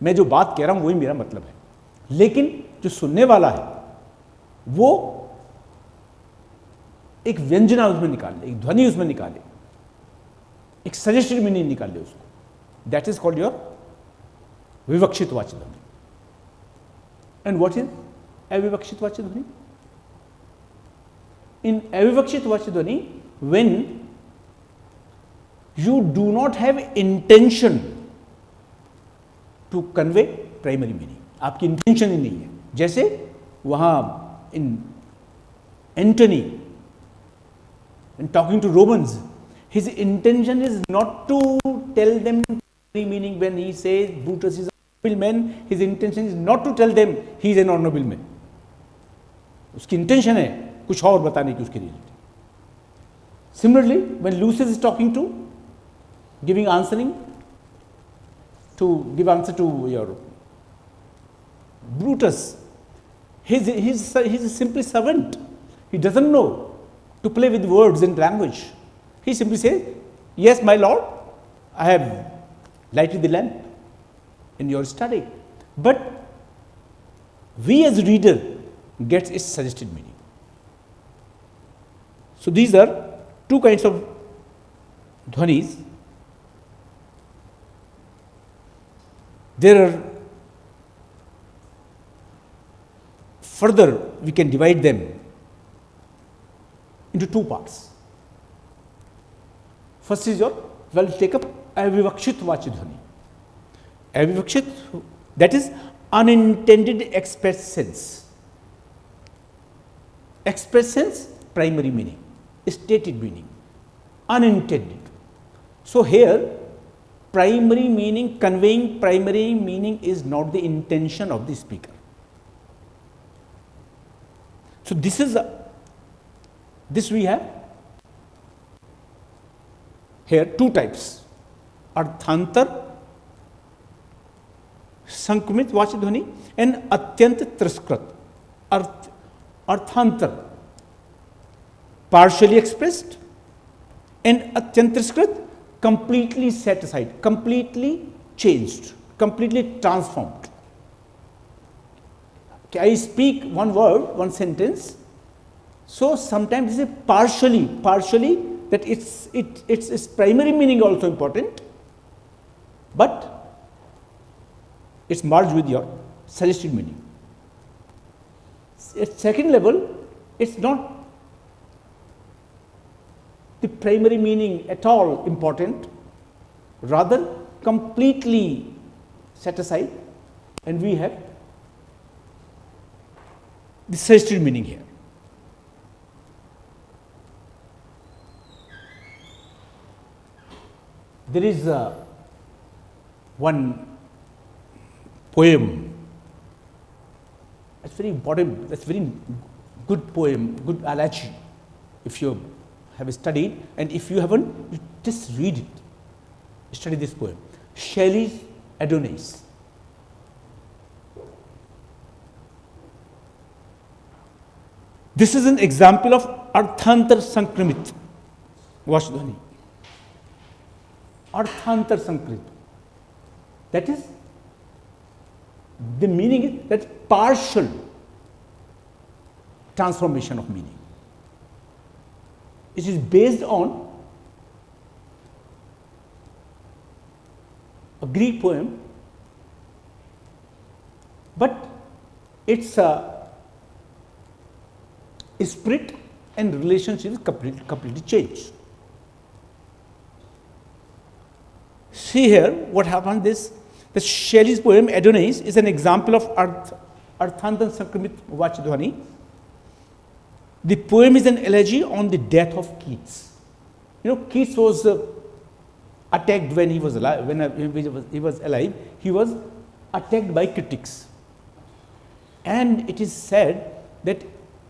मैं जो बात कह रहा हूं वही मेरा मतलब है, लेकिन जो सुनने वाला है वो एक व्यंजना उसमें निकाल ले, एक ध्वनि उसमें निकाले, एक सजेस्टेड मीनिंग निकाल ले उसको. दैट इज कॉल्ड योर विवक्षित वाच्य ध्वनि. एंड व्हाट इज अविवक्षित वाच्य ध्वनि? In avivakshit vachidhvani, when you do not have intention to convey primary meaning, आपकी इंटेंशन ही नहीं है. जैसे वहाँ in Antony, in talking to Romans, his intention is not to tell them primary meaning. When he says Brutus is a noble man, his intention is not to tell them he is an honorable man. उसकी intention है कुछ और बताने की उसकी reality. Similarly, when Lucius is talking to, giving answering to give answer to your Brutus, he's simply servant. He doesn't know to play with words and language. He simply says, "Yes, my lord, I have lighted the lamp in your study." But we as reader gets its suggested meaning. So these are two kinds of dhvanis. There are further, we can divide them into two parts. First is your, well, take up avivakshit vachya dhvani. Avivakshit, that is unintended express sense. Express sense, primary meaning, stated meaning, unintended. So here, primary meaning, conveying primary meaning is not the intention of the speaker. So this we have here two types: अर्थांतर संक्रमित वाच्य ध्वनि and अत्यंत तिरस्कृत. अर्थांतर partially expressed and atyant tirsकृत completely set aside, completely changed, completely transformed. Okay, I speak one word, one sentence, so sometimes it's partially that its primary meaning also important, but it's merged with your suggested meaning. At second level, it's not the primary meaning at all important, rather completely set aside, and we have the suggested meaning here. There is one poem, that's very important, that's very good poem, good alachi, if you have studied, and if you haven't, you just read it, study this poem, Shelley's Adonis. This is an example of Arthantar Sankramit Vachya dhvani. Arthantar Sankrit. That is, the meaning is that partial transformation of meaning. It is based on a Greek poem, but its spirit and relationship is completely changed. See here what happened this. The Shelley's poem Adonis is an example of Arthantan Sankramit Vach Dhvani. The poem is an elegy on the death of Keats. You know, Keats was attacked when he was alive. When he was alive, he was attacked by critics, and it is said that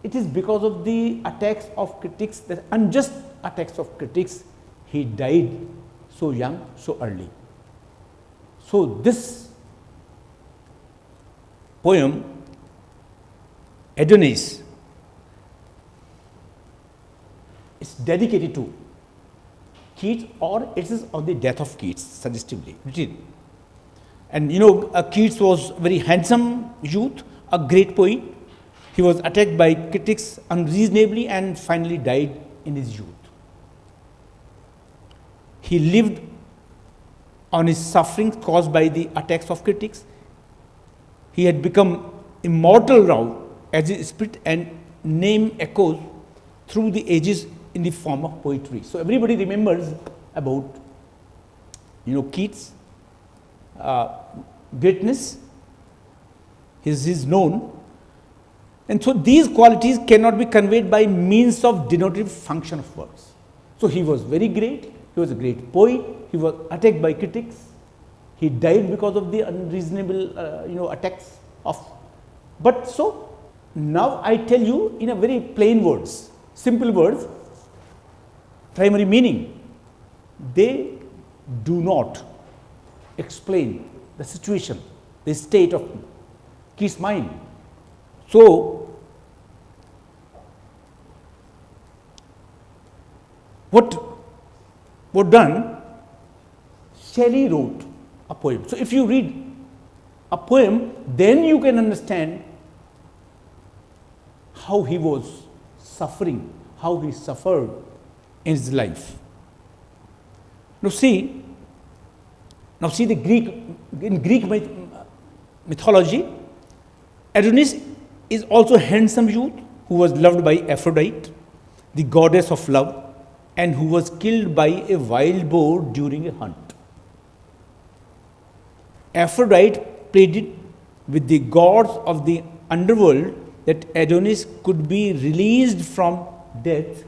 it is because of the attacks of critics, the unjust attacks of critics, he died so young, so early. So this poem, Adonis, is dedicated to Keats, or it is on the death of Keats, suggestively written. And you know, Keats was a very handsome youth, a great poet. He was attacked by critics unreasonably and finally died in his youth. He lived on his sufferings caused by the attacks of critics. He had become immortal now as his spirit and name echoes through the ages in the form of poetry. So everybody remembers about, you know, Keats' greatness. He is known. And so these qualities cannot be conveyed by means of denotative function of words. So he was very great. He was a great poet. He was attacked by critics. He died because of the unreasonable, attacks of. But so now I tell you in a very plain words, simple words, primary meaning. They do not explain the situation, the state of Keats' mind. So what done? Shelley wrote a poem. So if you read a poem, then you can understand how he was suffering, how he suffered in his life. Now see the Greek mythology, Adonis is also a handsome youth who was loved by Aphrodite, the goddess of love, and who was killed by a wild boar during a hunt. Aphrodite pleaded with the gods of the underworld that Adonis could be released from death.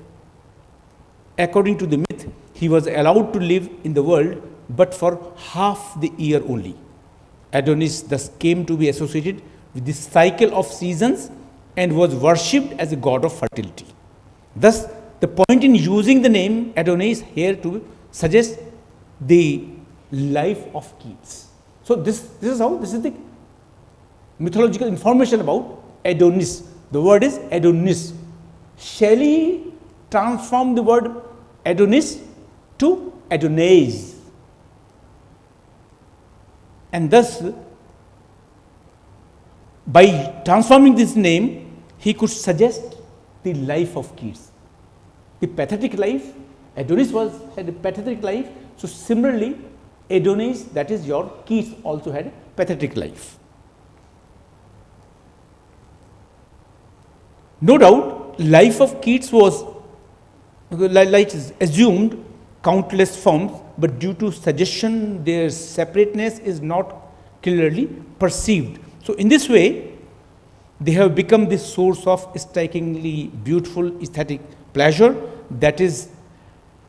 According to the myth, he was allowed to live in the world, but for half the year only. Adonis thus came to be associated with the cycle of seasons and was worshipped as a god of fertility. Thus, the point in using the name Adonis here to suggest the life of Keats. So this is the mythological information about Adonis. The word is Adonis. Shelley transformed the word Adonis to Adonais. And thus, by transforming this name, he could suggest the life of Keats. The pathetic life, Adonis had a pathetic life. So similarly, Adonis, that is your Keats, also had a pathetic life. No doubt, life of Keats was assumed countless forms, but due to suggestion, their separateness is not clearly perceived. So in this way, they have become the source of strikingly beautiful aesthetic pleasure that is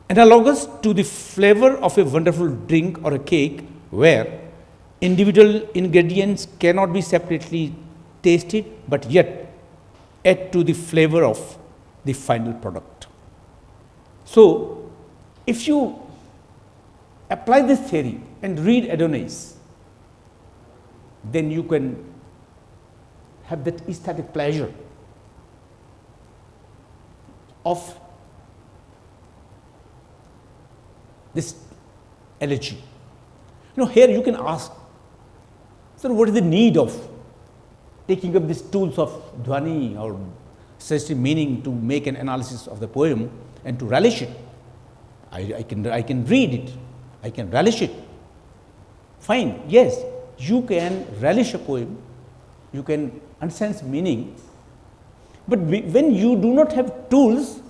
analogous to the flavor of a wonderful drink or a cake, where individual ingredients cannot be separately tasted, but yet add to the flavor of the final product. So if you apply this theory and read Adonis, then you can have that aesthetic pleasure of this elegy. Here you can ask, sir, what is the need of taking up these tools of Dhvani or suggestive meaning to make an analysis of the poem and to relish it? I can read it, I can relish it. Fine, yes, you can relish a poem, you can understand its meaning, but when you do not have tools,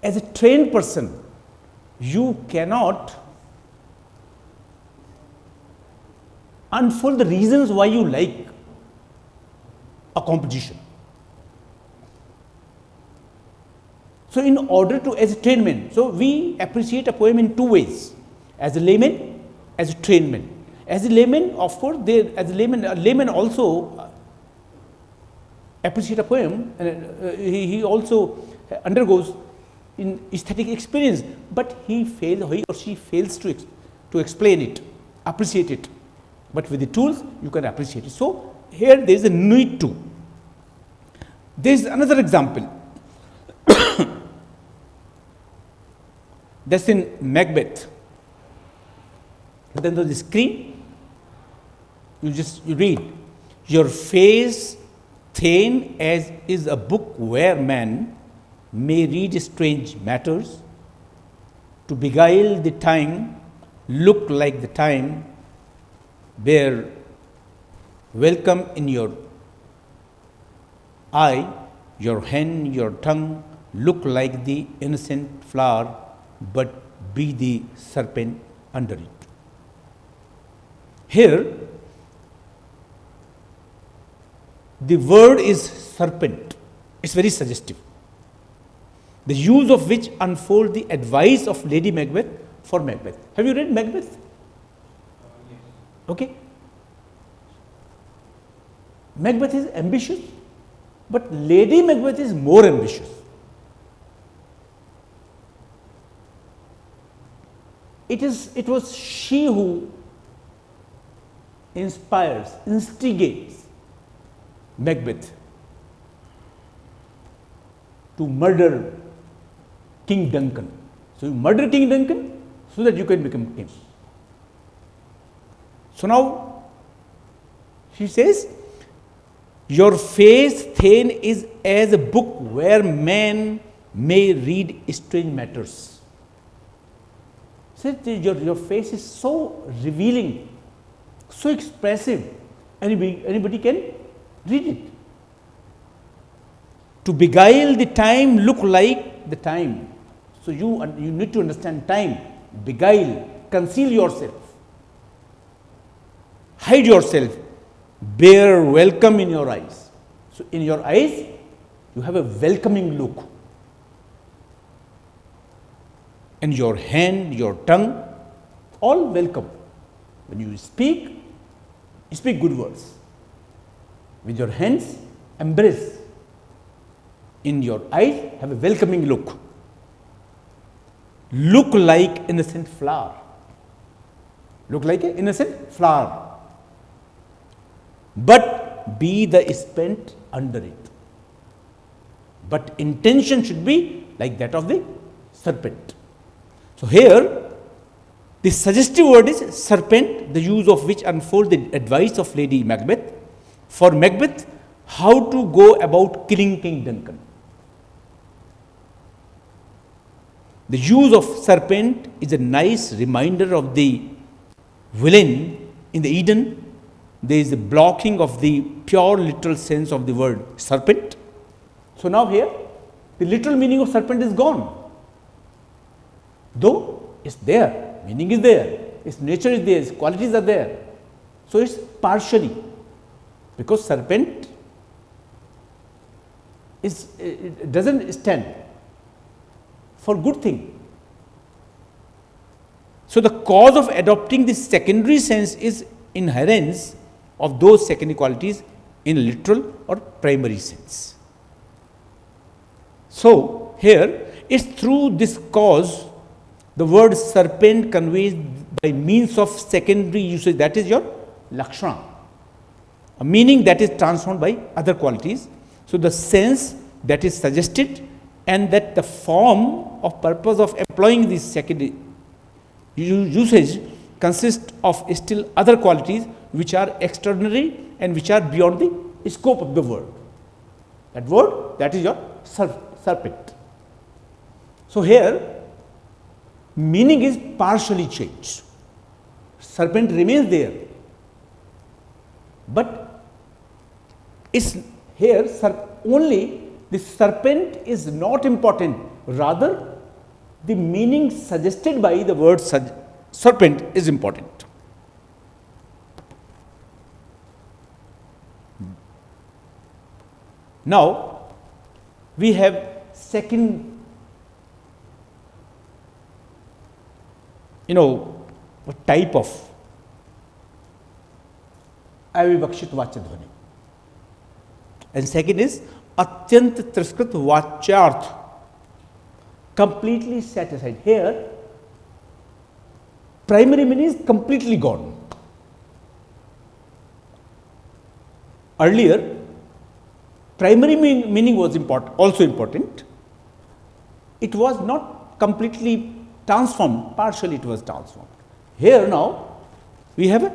as a trained person, you cannot unfold the reasons why you like a composition. So, in order to, as a trained man, so we appreciate a poem in two ways, as a layman, as a trained man. As a layman, of course, as a layman also appreciate a poem, and he also undergoes in aesthetic experience, but he or she fails to explain it, appreciate it. But with the tools, you can appreciate it. So, here there is a need to. There is another example. That's in Macbeth. Then on the screen, you read, your face thin as is a book where man may read strange matters, to beguile the time, look like the time, bear welcome in your eye, your hand, your tongue, look like the innocent flower, but be the serpent under it. Here, the word is serpent. It's very suggestive. The use of which unfold the advice of Lady Macbeth for Macbeth. Have you read Macbeth? Yes. Okay. Macbeth is ambitious, but Lady Macbeth is more ambitious. It was she who inspires, instigates Macbeth to murder King Duncan. So you murder King Duncan so that you can become king. So now she says, your face thin is as a book where man may read strange matters. So your face is so revealing, so expressive, anybody can read it. To beguile the time, look like the time. So you need to understand time, beguile, conceal yourself, hide yourself, bear welcome in your eyes. So in your eyes, you have a welcoming look. And your hand, your tongue, all welcome. When you speak good words. With your hands, embrace. In your eyes, have a welcoming look. Look like innocent flower. Look like an innocent flower. But be the spent under it. But intention should be like that of the serpent. So here, the suggestive word is serpent, the use of which unfolds the advice of Lady Macbeth for Macbeth how to go about killing King Duncan. The use of serpent is a nice reminder of the villain in the Eden. There is a blocking of the pure literal sense of the word serpent. So now here, the literal meaning of serpent is gone. Though it's there, meaning is there, its nature is there, its qualities are there. So it's partially, because serpent it doesn't stand for good thing. So the cause of adopting this secondary sense is inherence of those secondary qualities in literal or primary sense. So here, it's through this cause the word serpent conveys by means of secondary usage, that is your lakshana, a meaning that is transformed by other qualities. So the sense that is suggested and that the form of purpose of employing this secondary usage consists of still other qualities which are extraordinary and which are beyond the scope of the word. That word, that is your serpent. So here meaning is partially changed. Serpent remains there, but it's here only the serpent is not important, rather the meaning suggested by the word serpent is important. Now we have second, type of अविवक्षित वाच्य ध्वनि, and second is अत्यंत तिरस्कृत वाच्यार्थ, completely set aside. Here primary meaning is completely gone. Earlier primary meaning was also important. It was not completely transformed, partially it was transformed. Here now we have a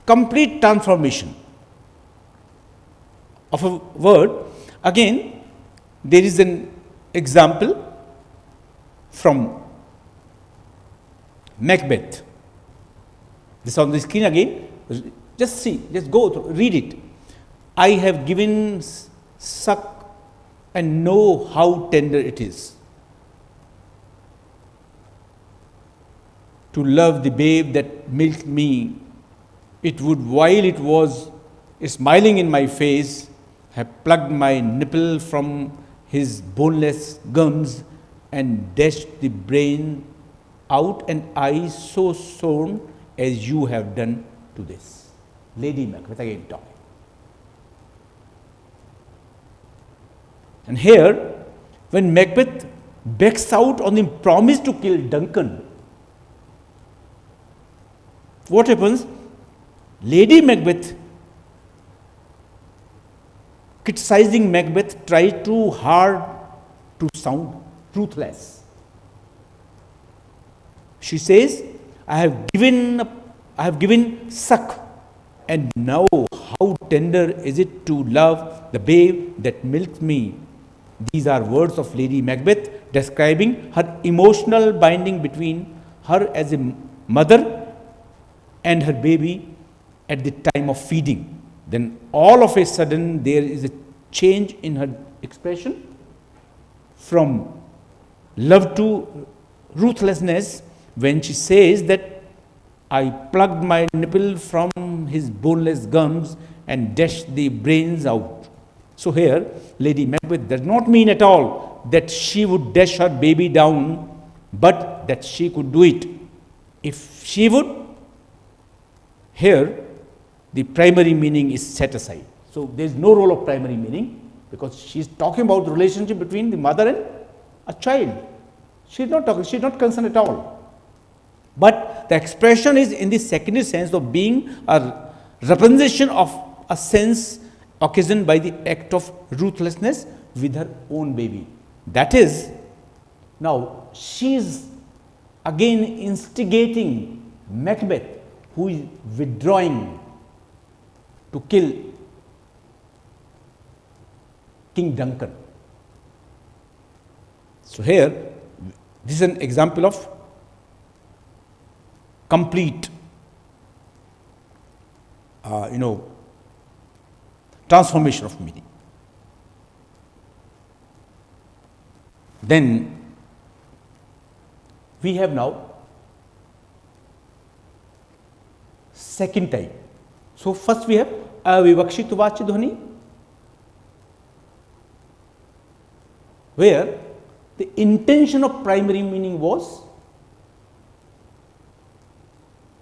complete transformation of a word. Again, there is an example from Macbeth. This on the screen again. Just see, just go through, read it. I have given suck and know how tender it is to love the babe that milked me. It would, while it was smiling in my face, have plucked my nipple from his boneless gums and dashed the brain out, and I so sown as you have done to this. Lady Macbeth again talking. And here, when Macbeth backs out on the promise to kill Duncan, what happens? Lady Macbeth, criticizing Macbeth, tries too hard to sound ruthless. She says, I have given suck, and now how tender is it to love the babe that milked me. These are words of Lady Macbeth describing her emotional binding between her as a mother and her baby at the time of feeding. Then all of a sudden there is a change in her expression from love to ruthlessness when she says that I plucked my nipple from his boneless gums and dashed the brains out. So here Lady Macbeth does not mean at all that she would dash her baby down, but that she could do it. If she would, here the primary meaning is set aside. So there is no role of primary meaning, because she is talking about the relationship between the mother and a child. She is not talking, she is not concerned at all. But the expression is in the secondary sense of being a representation of a sense occasioned by the act of ruthlessness with her own baby. That is, now she is again instigating Macbeth, who is withdrawing to kill King Duncan. So here, this is an example of complete, transformation of meaning. Then we have now second type. So first we have अविवक्षित वाच्य ध्वनि, where the intention of primary meaning was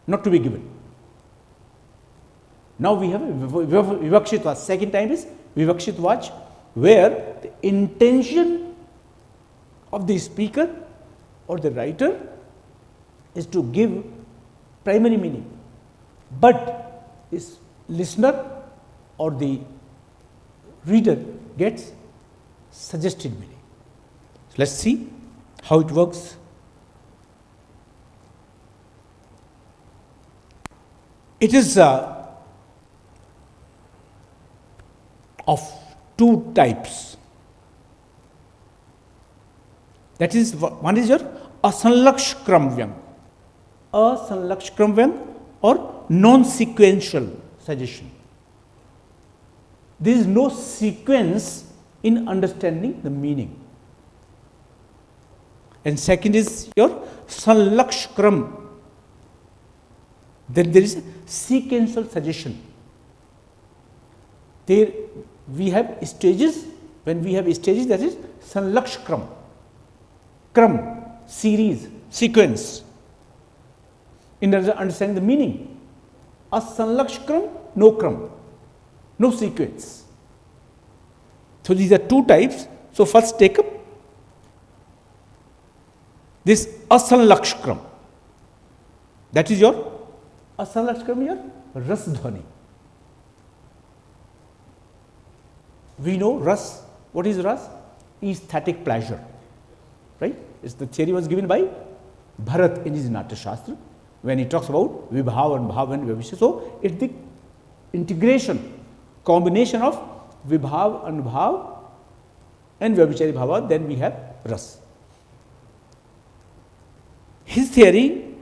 not to be given. Now we have vivakshit vach. Second time is vivakshit vach, where the intention of the speaker or the writer is to give primary meaning, but this listener or the reader gets suggested meaning. So let's see how it works. It is of two types. That is, one is your asanlaksh kram or non-sequential suggestion. There is no sequence in understanding the meaning. And second is your sanlakshkram. Then there is sequential suggestion. There we have stages. When we have stages, that is sanlakshkram. Kram, series, sequence. In understanding the meaning. Asanlakshkram, no kram, no sequence. So these are two types. So first take up this asanlakshkram. That is your asanlakshkram, your ras dhvani. We know ras. What is ras? Aesthetic pleasure. Right? It's the theory was given by Bharat in his Natya Shastra when he talks about vibhav and bhav and vibhisha. So it's the integration, combination of vibhav and bhav and vibhichari bhava, then we have ras. His theory,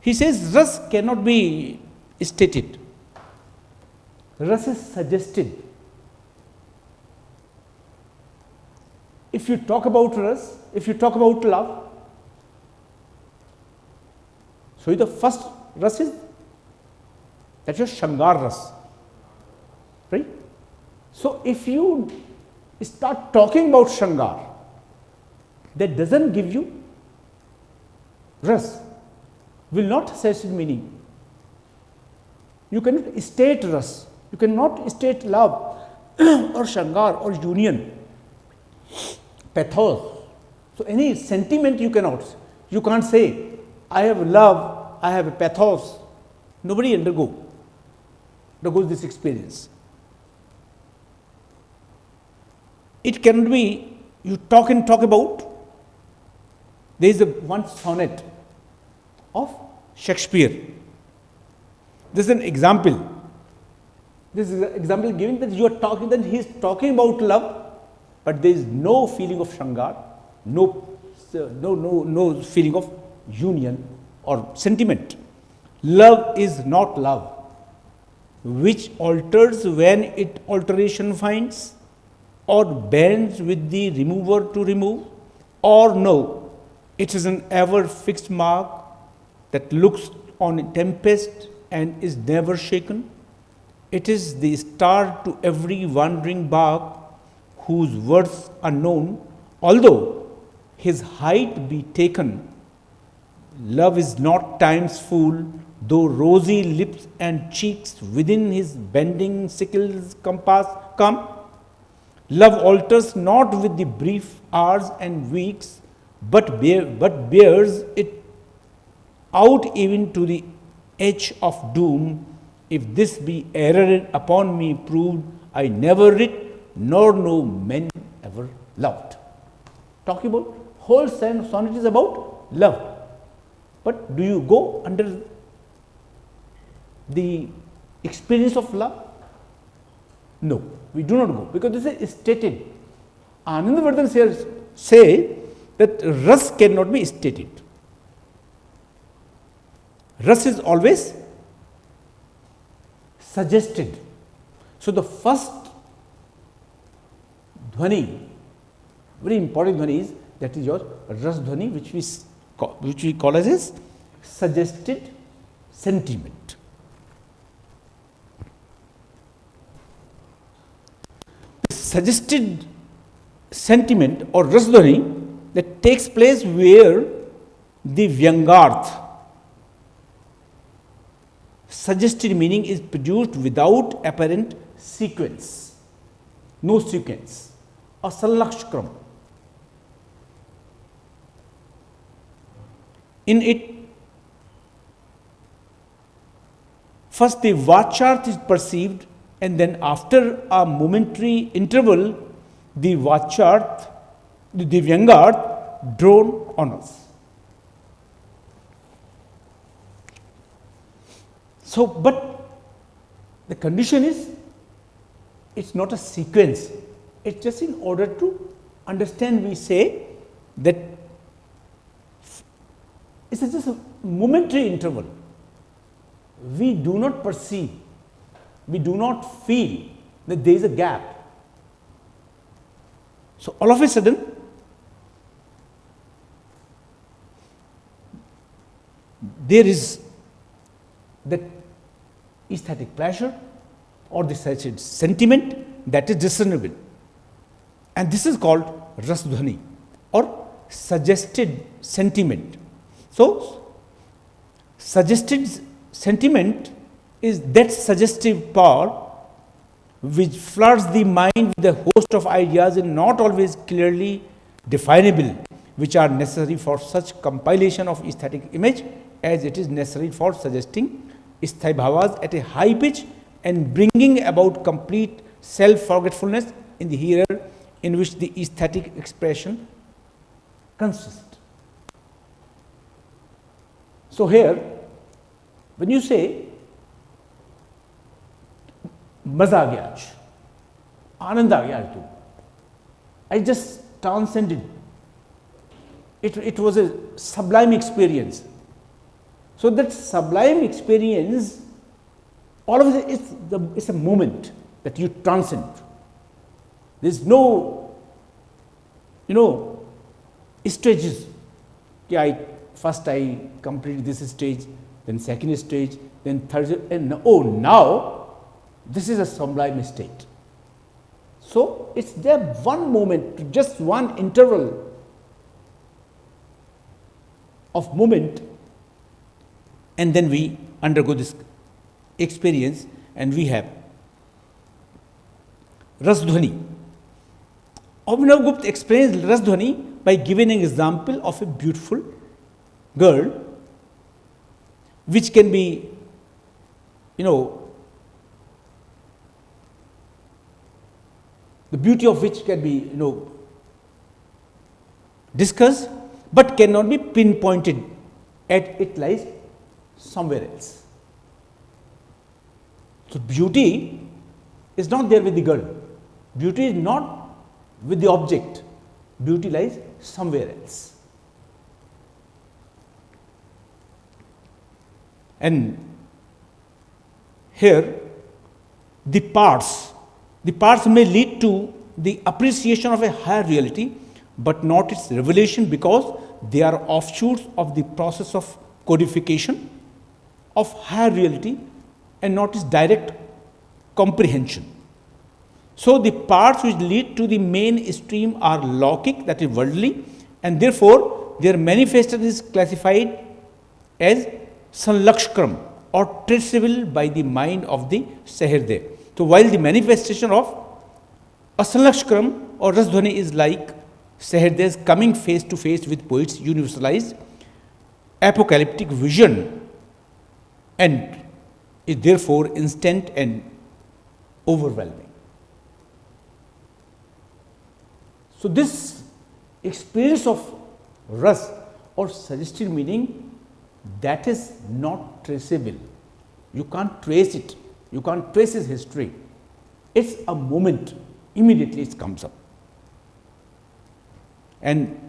he says ras cannot be stated. Ras is suggested. If you talk about ras, if you talk about love, so the first ras is that your Shangar ras, right? So if you start talking about Shangar, that doesn't give you ras, will not suggest meaning. You cannot state ras, you cannot state love or Shangar or union, pathos. So any sentiment you can't say, I have love, I have a pathos. Nobody undergoes this experience. It cannot be, you talk about, there is one sonnet of Shakespeare. This is an example. This is an example giving that you are talking, that he is talking about love, but there is no feeling of Shangar, no feeling of union or sentiment. Love is not love, which alters when it alteration finds, or bends with the remover to remove, or no, it is an ever fixed mark that looks on a tempest and is never shaken. It is the star to every wandering bark, whose worth unknown, although his height be taken. Love is not time's fool, though rosy lips and cheeks within his bending sickle's compass come. Love alters not with the brief hours and weeks, but bears it out even to the edge of doom. If this be error upon me proved, I never writ, nor no men ever loved. Talking about whole sonnet is about love. But do you go under the experience of love? No, we do not go, because this is stated. Anandavardhan says that ras cannot be stated. Ras is always suggested. So the first dhvani, very important dhvani, is that is your ras dhvani, which we call as suggested sentiment. Suggested sentiment or ras dhvani that takes place where the vyangarth, suggested meaning, is produced without apparent sequence, no sequence, asanlakshkram. In it, first the vacharth is perceived, and then after a momentary interval, the vacharth, the vyangarth, drawn on us. So, but the condition is it's not a sequence, it's just in order to understand we say that it's just a momentary interval. We do not perceive, we do not feel that there is a gap. So, all of a sudden there is that aesthetic pleasure or the such sentiment that is discernible, and this is called rasdhvani or suggested sentiment. So, suggested sentiment is that suggestive power which floods the mind with a host of ideas and not always clearly definable, which are necessary for such compilation of aesthetic image as it is necessary for suggesting sthai bhavas at a high pitch and bringing about complete self-forgetfulness in the hearer, in which the aesthetic expression consists. So, here when you say maza aa gaya aaj, aanand aa gaya aaj to, I just transcended. It was a sublime experience. So, that sublime experience, all of it it's a moment that you transcend. There is no, stages. First I completed this stage, then second stage, then third, and now this is a sublime state. So, it's there one moment, just one interval of moment, and then we undergo this experience and we have rasdhvani. Abhinav Gupta explains rasdhvani by giving an example of a beautiful girl, which can be, the beauty of which can be, discussed, but cannot be pinpointed at it lies somewhere else. So, beauty is not there with the girl, beauty is not with the object, beauty lies somewhere else. And here the parts may lead to the appreciation of a higher reality, but not its revelation, because they are offshoots of the process of codification of higher reality and not its direct comprehension. So, the parts which lead to the main stream are lockic, that is worldly, and therefore their manifestation is classified as sanlakshkram or traceable by the mind of the Sahirdaya. So, while the manifestation of asanlakshkram or rasdhvani is like Sahirday's coming face to face with poets' universalized apocalyptic vision, and is therefore instant and overwhelming. So, this experience of ras or suggested meaning, that is not traceable. You can't trace it, you can't trace its history. It's a moment, immediately it comes up. And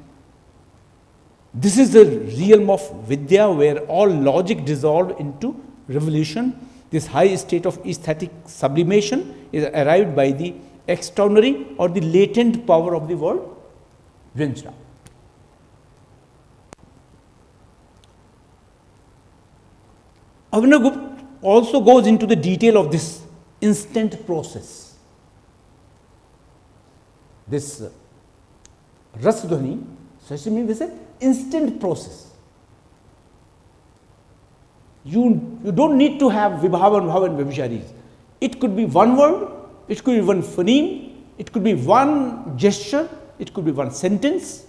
this is the realm of Vidya, where all logic dissolved into revelation. This high state of aesthetic sublimation is arrived by the extraordinary or the latent power of the word Vyanjana. Abhinav Gupta also goes into the detail of this instant process. This rasdhvani, such means this is an instant process. You don't need to have vibhava and bhava and vibhisharis. It could be one word, it could be one phoneme, it could be one gesture, it could be one sentence.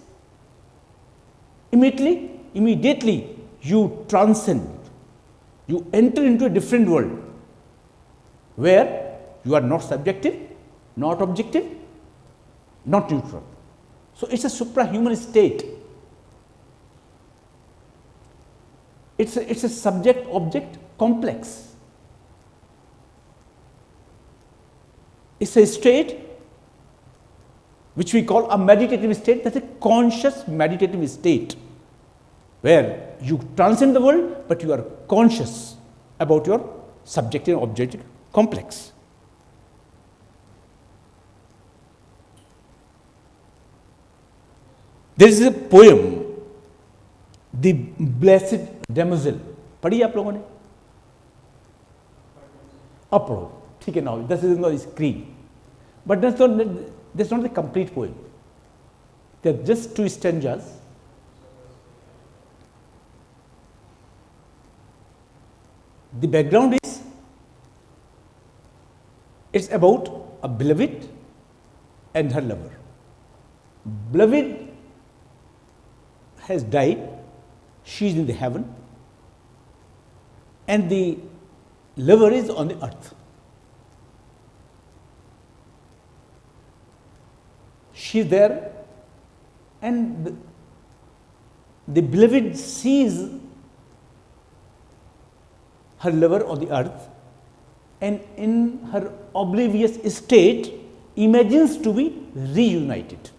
Immediately you transcend. You enter into a different world where you are not subjective, not objective, not neutral. So, it is a suprahuman state. It's a subject object complex. It's a state which we call a meditative state. That's a conscious meditative state where you transcend the world, but you are conscious about your subjective and objective complex. There is a poem, The Blessed Damsel. पढ़ी आप लोगों ने? अब पढ़ो, ठीक है. Now this is on the screen, but that's not the complete poem. There are just 2 stanzas. The background is, it's about a beloved and her lover. Beloved has died, she is in the heaven, and the lover is on the earth. She is there, and the beloved sees her lover on the earth, and in her oblivious state imagines to be reunited.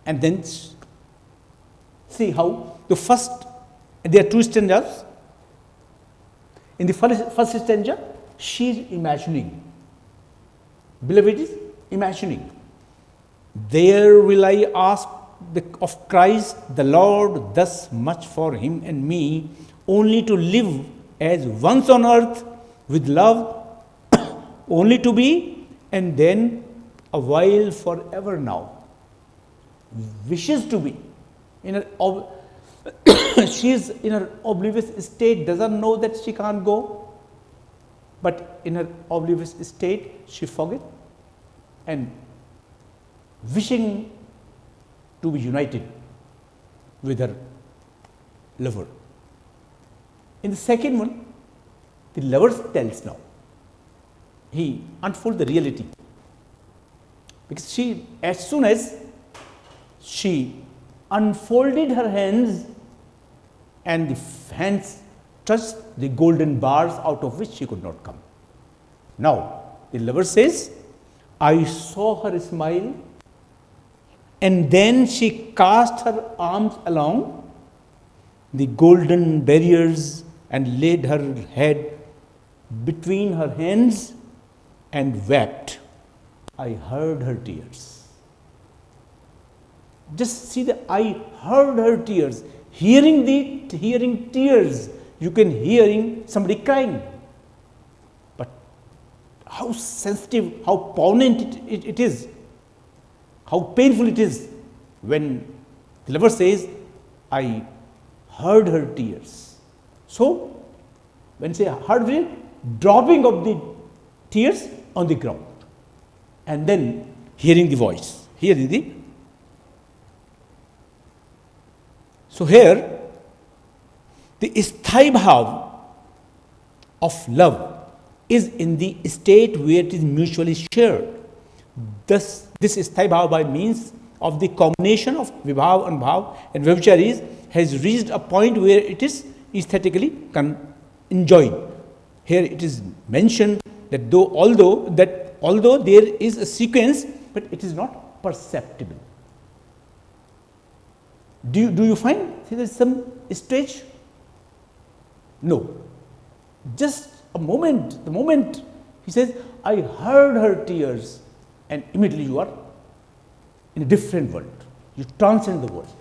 And then see how the first, there are 2 stanzas. In the first stanza, she is imagining, beloved is imagining, there will I ask of Christ the Lord thus much for him and me, only to live as once on earth with love, only to be, and then a while forever now. Wishes to be in her she is in her oblivious state, doesn't know that she can't go, but in her oblivious state she forget and wishing to be united with her lover. In the second one, the lover tells now, he unfolds the reality, because she, as soon as she unfolded her hands, and the hands touched the golden bars out of which she could not come. Now, the lover says, I saw her smile, and then she cast her arms along the golden barriers and laid her head between her hands and wept. I heard her tears. Just see the, I heard her tears. Hearing tears, you can hearing somebody crying. But how sensitive, how poignant it is, how painful it is when the lover says, I heard her tears. So, when say heard it, dropping of the tears on the ground, and then hearing the voice, hearing the. So here, the sthayi bhav of love is in the state where it is mutually shared. Thus, this sthayi bhav by means of the combination of vibhav, anubhav and vyabhicharis has reached a point where it is aesthetically enjoyed. Here it is mentioned that although there is a sequence, but it is not perceptible. Do you find there is some stage? No. Just a moment, the moment he says, I heard her tears, and immediately you are in a different world. You transcend the world.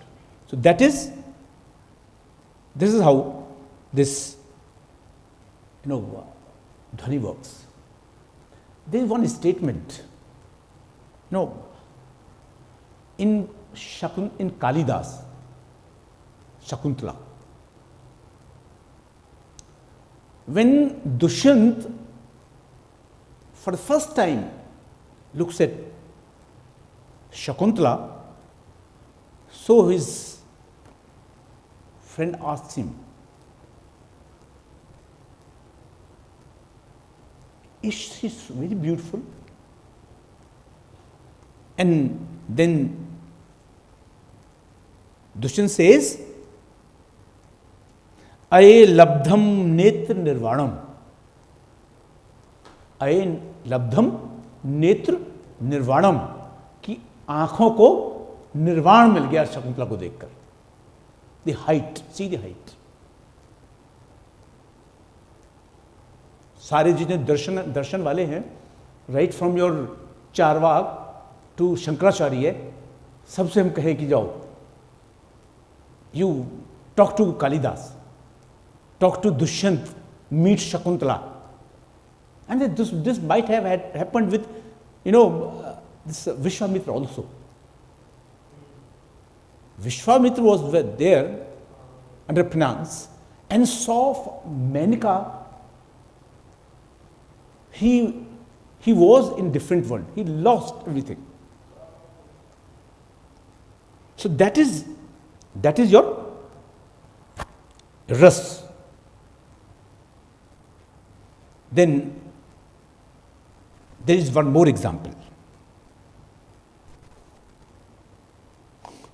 So this is how this, Dhvani works. There is one statement, in Kalidas, Shakuntala, when Dushyant for the first time looks at Shakuntala, so his friend asks him, is she very beautiful? And then Dushyant says, Aye labdham netra nirvanam. अयन लब्धम नेत्र निर्वाणम, की आंखों को निर्वाण मिल गया शकुंतला को देखकर. The height, see the height. सारे जितने दर्शन वाले हैं, right from your Charvaka to Shankaracharya, सबसे हम कहें कि जाओ, you talk to Kalidas, talk to Dushyant, meet Shakuntala. And this might have happened with, this Vishwamitra also. Vishwamitra was there under penance and saw Menaka. He was in different world. He lost everything. So that is your ras. Then there is one more example.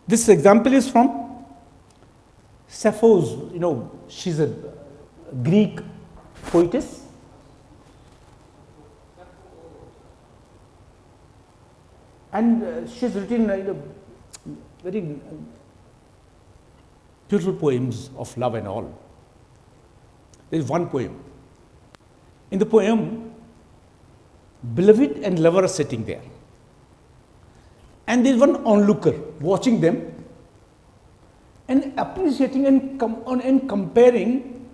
This example is from Sappho's, she's a Greek poetess. And she's written very beautiful poems of love and all. There is one poem. In the poem, beloved and lover are sitting there. And there is one onlooker watching them and appreciating and comparing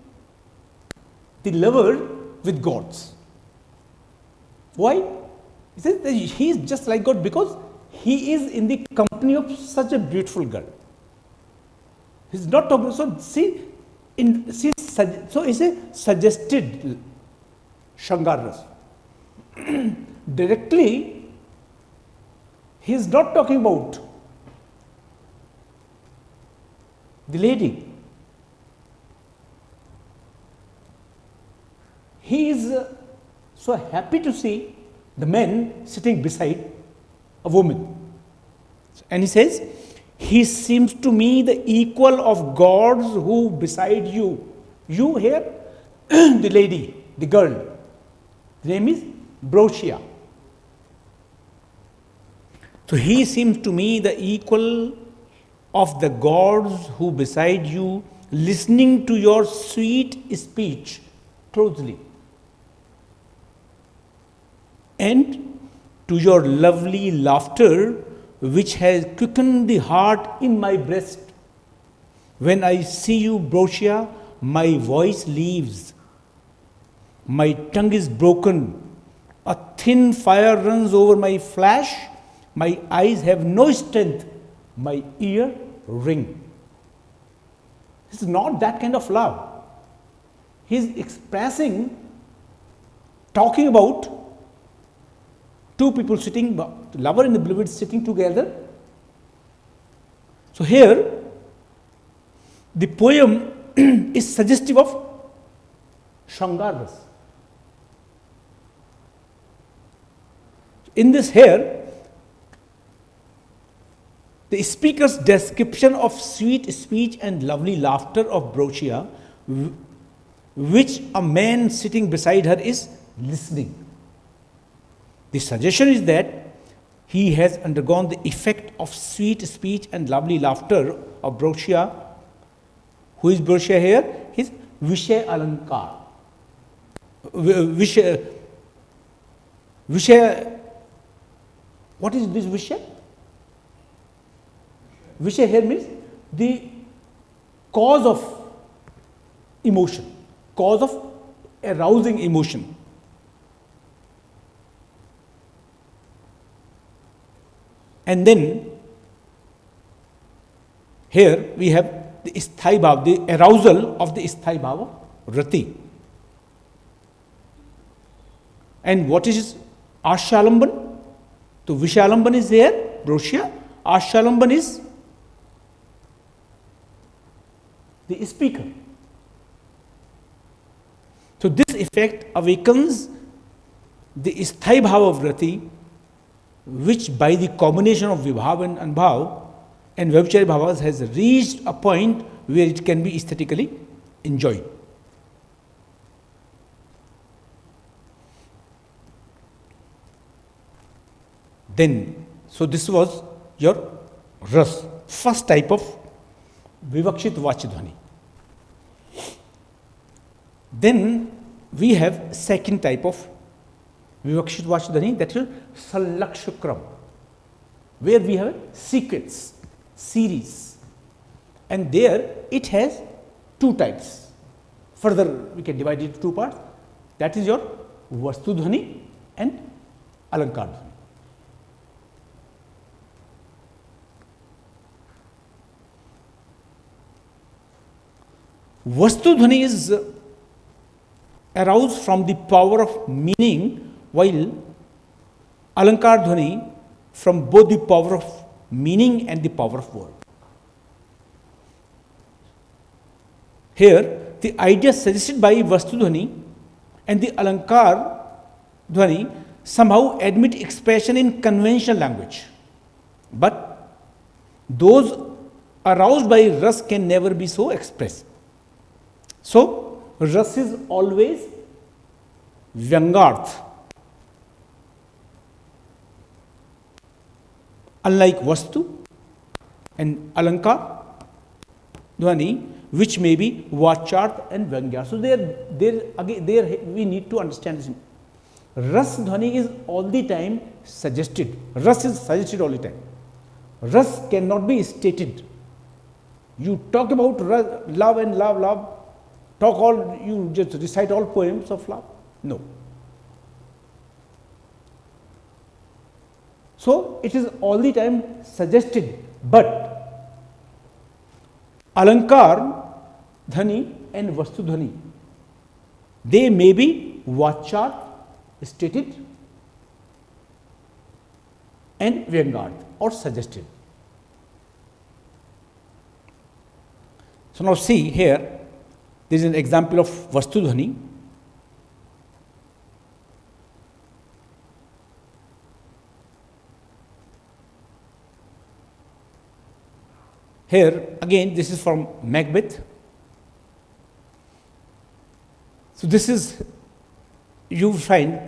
the lover with gods. Why? He says that he is just like God because he is in the company of such a beautiful girl. He's not talking. So so it's a suggested Shangaras. Directly, he is not talking about the lady. He is so happy to see the man sitting beside a woman. And he says, he seems to me the equal of gods who beside you. You here, the lady, the girl. The name is Brochia. So he seems to me the equal of the gods who beside you, listening to your sweet speech closely, and to your lovely laughter, which has quickened the heart in my breast. When I see you, Brochia, my voice leaves. My tongue is broken. A thin fire runs over my flesh. My eyes have no strength. My ear ring. This is not that kind of love. He is expressing, talking about two people sitting, the lover and the beloved sitting together. So here, the poem is suggestive of Shangaras. In this here, the speaker's description of sweet speech and lovely laughter of Brochia, which a man sitting beside her is listening. The suggestion is that he has undergone the effect of sweet speech and lovely laughter of Brochia. Who is Brochia here? He is Vishay Alankar. Vishay. What is this Vishay? Vishay here means the cause of emotion, cause of arousing emotion. And then here we have the Sthai Bhava, the arousal of the Sthai Bhava, Rati. And what is Ashalamban? So Vishalamban is there, Brochia. Ashalamban is the speaker. So this effect awakens the Sthai Bhava of Rati, which by the combination of Vibhav and Anubhav and Vyabhichari Bhavas has reached a point where it can be aesthetically enjoyed. Then, so this was your ras, first type of vivakshit vachidhvani. Then we have second type of vivakshit vachidhvani, that is salakshakram, where we have sequence, series, and there it has two types. Further, we can divide it into two parts. That is your vastudhvani and alankar dhvani. Vastudhvani is aroused from the power of meaning, while alankar dhvani from both the power of meaning and the power of word. Here, the idea suggested by vastudhvani and the alankar dhvani somehow admit expression in conventional language, but those aroused by ras can never be so expressed. So, ras is always vyangarth, unlike vastu and alankar dhvani, which may be vacharth and vyangyarth. So, there we need to understand this. Ras dhvani is all the time suggested. Ras is suggested all the time. Ras cannot be stated. You talk about love and love, you just recite all poems of love. No. So, it is all the time suggested, but alankar dhvani and vastu dhvani, they may be vacharth, stated, and vyangarth or suggested. So, now see here, there is an example of vastu dhvani. Here again, this is from Macbeth. So, this is, you find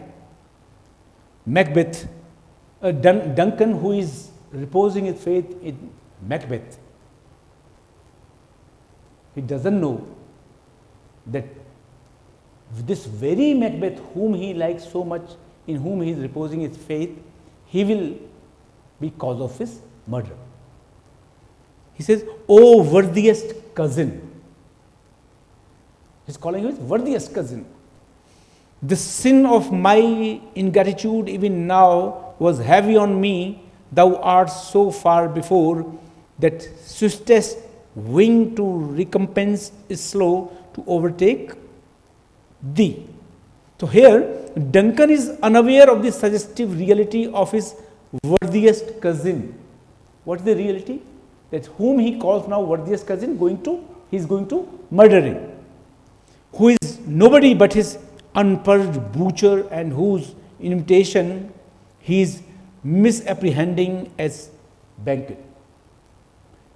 Macbeth, Duncan, who is reposing his faith in Macbeth. He doesn't know that this very Macbeth, whom he likes so much, in whom he is reposing his faith, he will be cause of his murder. He says, "Oh, worthiest cousin." He's calling him his worthiest cousin. "The sin of my ingratitude even now was heavy on me. Thou art so far before that swiftest wing to recompense is slow to overtake thee." So here, Duncan is unaware of the suggestive reality of his worthiest cousin. What is the reality? That whom he calls now worthiest cousin, he is going to murder him, who is nobody but his unpurged butcher, and whose imitation he is misapprehending as banquet.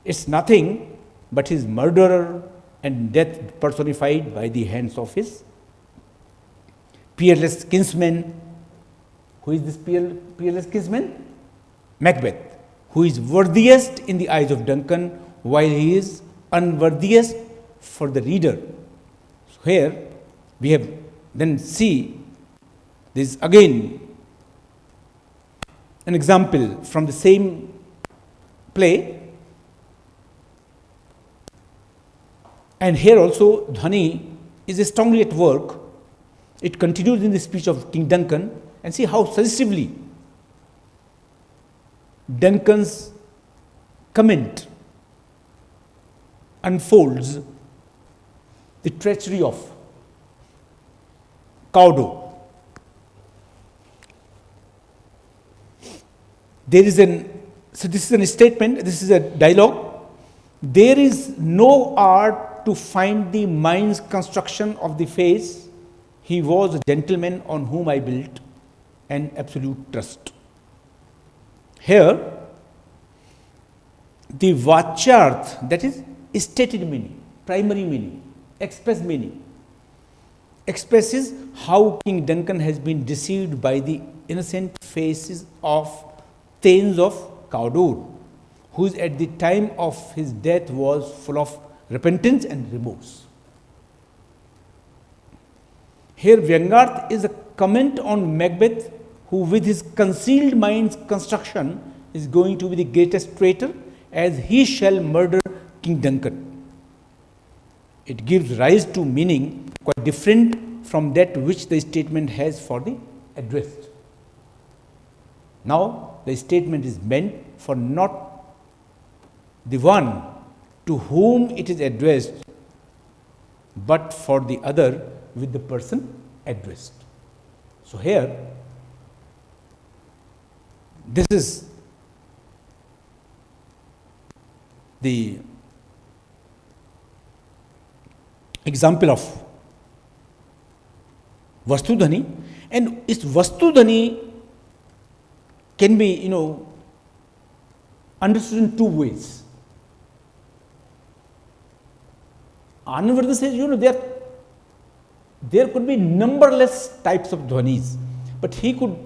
It's nothing but his murderer and death personified by the hands of his peerless kinsman. Who is this peerless kinsman? Macbeth, who is worthiest in the eyes of Duncan, while he is unworthiest for the reader. So here we have, then see this again an example from the same play, and here also dhvani is strongly at work. It continues in the speech of King Duncan, and see how suggestively Duncan's comment unfolds the treachery of Cawdo. So this is a statement, this is a dialogue. "There is no art to find the mind's construction of the face. He was a gentleman on whom I built an absolute trust." Here, the vacharth, that is stated meaning, primary meaning, express meaning, expresses how King Duncan has been deceived by the innocent faces of stains of Cawdor, who at the time of his death was full of repentance and remorse. Here, Vyangarth is a comment on Macbeth, who with his concealed mind's construction is going to be the greatest traitor, as he shall murder King Duncan. It gives rise to meaning quite different from that which the statement has for the addressed. Now, the statement is meant for not the one to whom it is addressed, but for the other with the person addressed. So, here, this is the example of Vastudhani, and its Vastudhani can be, understood in two ways. Anandavardhan says, there could be numberless types of dhvanis, but he could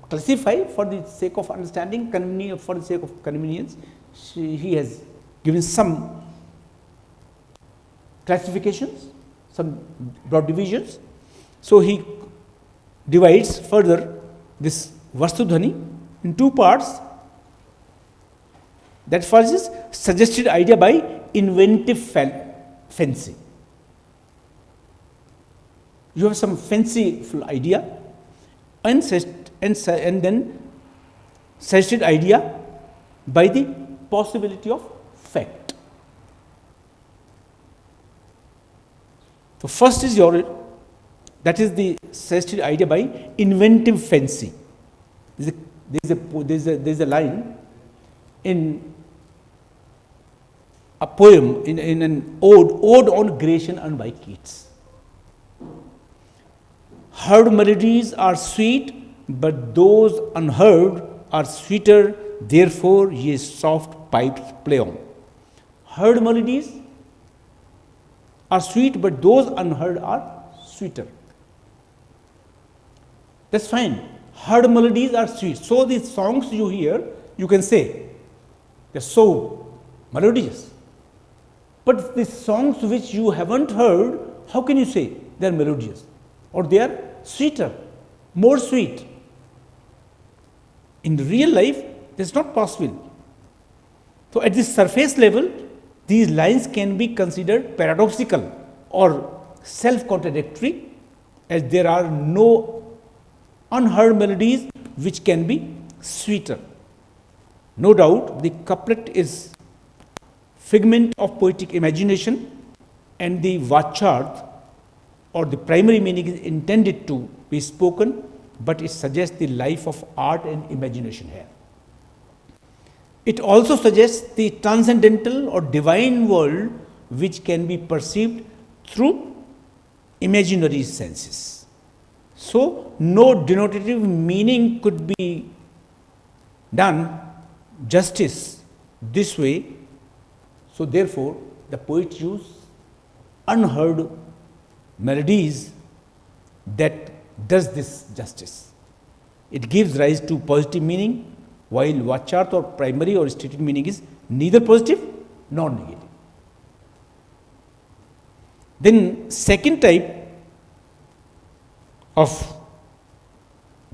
classify for the sake of understanding, for the sake of convenience. He has given some classifications, some broad divisions. So, he divides further this Vastudhani in two parts. That first is suggested idea by inventive fancy. You have some fanciful idea and then suggested idea by the possibility of fact. So, first is that is the suggested idea by inventive fancy. There's a line in a poem, in an ode on creation earned by Keats. Heard melodies are sweet, but those unheard are sweeter, therefore ye soft pipes play on. Heard melodies are sweet, but those unheard are sweeter. That's fine. Heard melodies are sweet. So the songs you hear, you can say, they're so melodious. But the songs which you haven't heard, how can you say they're melodious? Or they are sweeter, more sweet? In real life, that's not possible. So at the surface level, these lines can be considered paradoxical or self-contradictory, as there are no unheard melodies which can be sweeter. No doubt, the couplet is figment of poetic imagination, and the vacharth or the primary meaning is intended to be spoken, but it suggests the life of art and imagination here. It also suggests the transcendental or divine world which can be perceived through imaginary senses. So, no denotative meaning could be done justice this way. So, therefore, the poet used unheard melodies that does this justice. It gives rise to positive meaning, while vacharth or primary or stated meaning is neither positive nor negative. Then second type of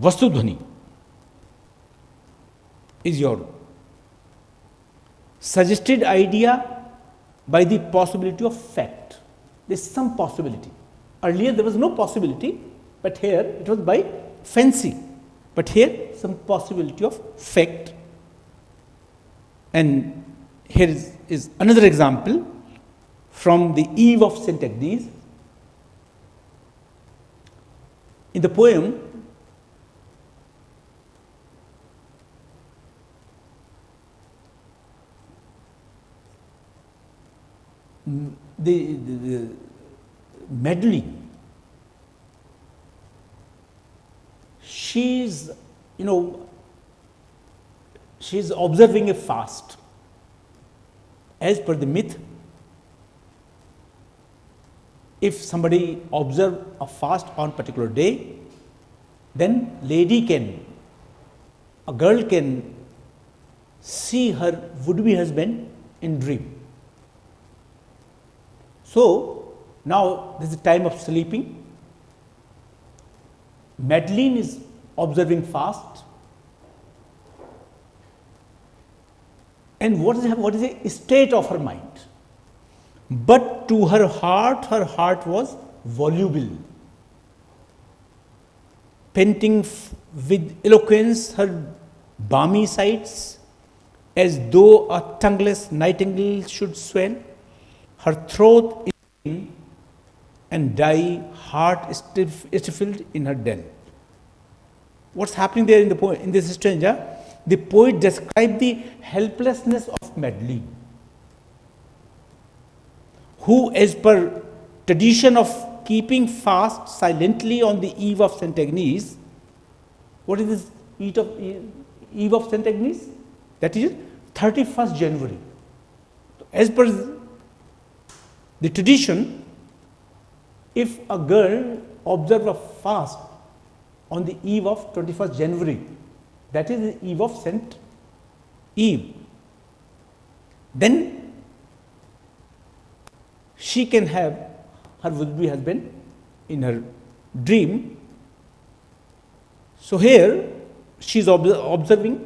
Vastudhani is your suggested idea by the possibility of fact. There is some possibility. Earlier there was no possibility, but here it was by fancy. But here some possibility of fact. And here is another example from the Eve of St. Agnes. In the poem, the Madeline, she's observing a fast. As per the myth, if somebody observe a fast on particular day, then a girl can see her would-be husband in dream. So now this is the time of sleeping. Madeline is observing fast. And what is the state of her mind? But to her heart was voluble, painting with eloquence her balmy sides, as though a tongueless nightingale should swell. Her throat is and die, heart stifled in her den. What's happening there in the poem, in this stanza? The poet described the helplessness of Madeline, who, as per tradition of keeping fast silently on the eve of St. Agnes. What is this eve of St. Agnes? That is 31st January. As per the tradition, if a girl observes a fast on the eve of 21st January, that is the eve of St. Eve, then she can have her would-be husband in her dream. So here she is observing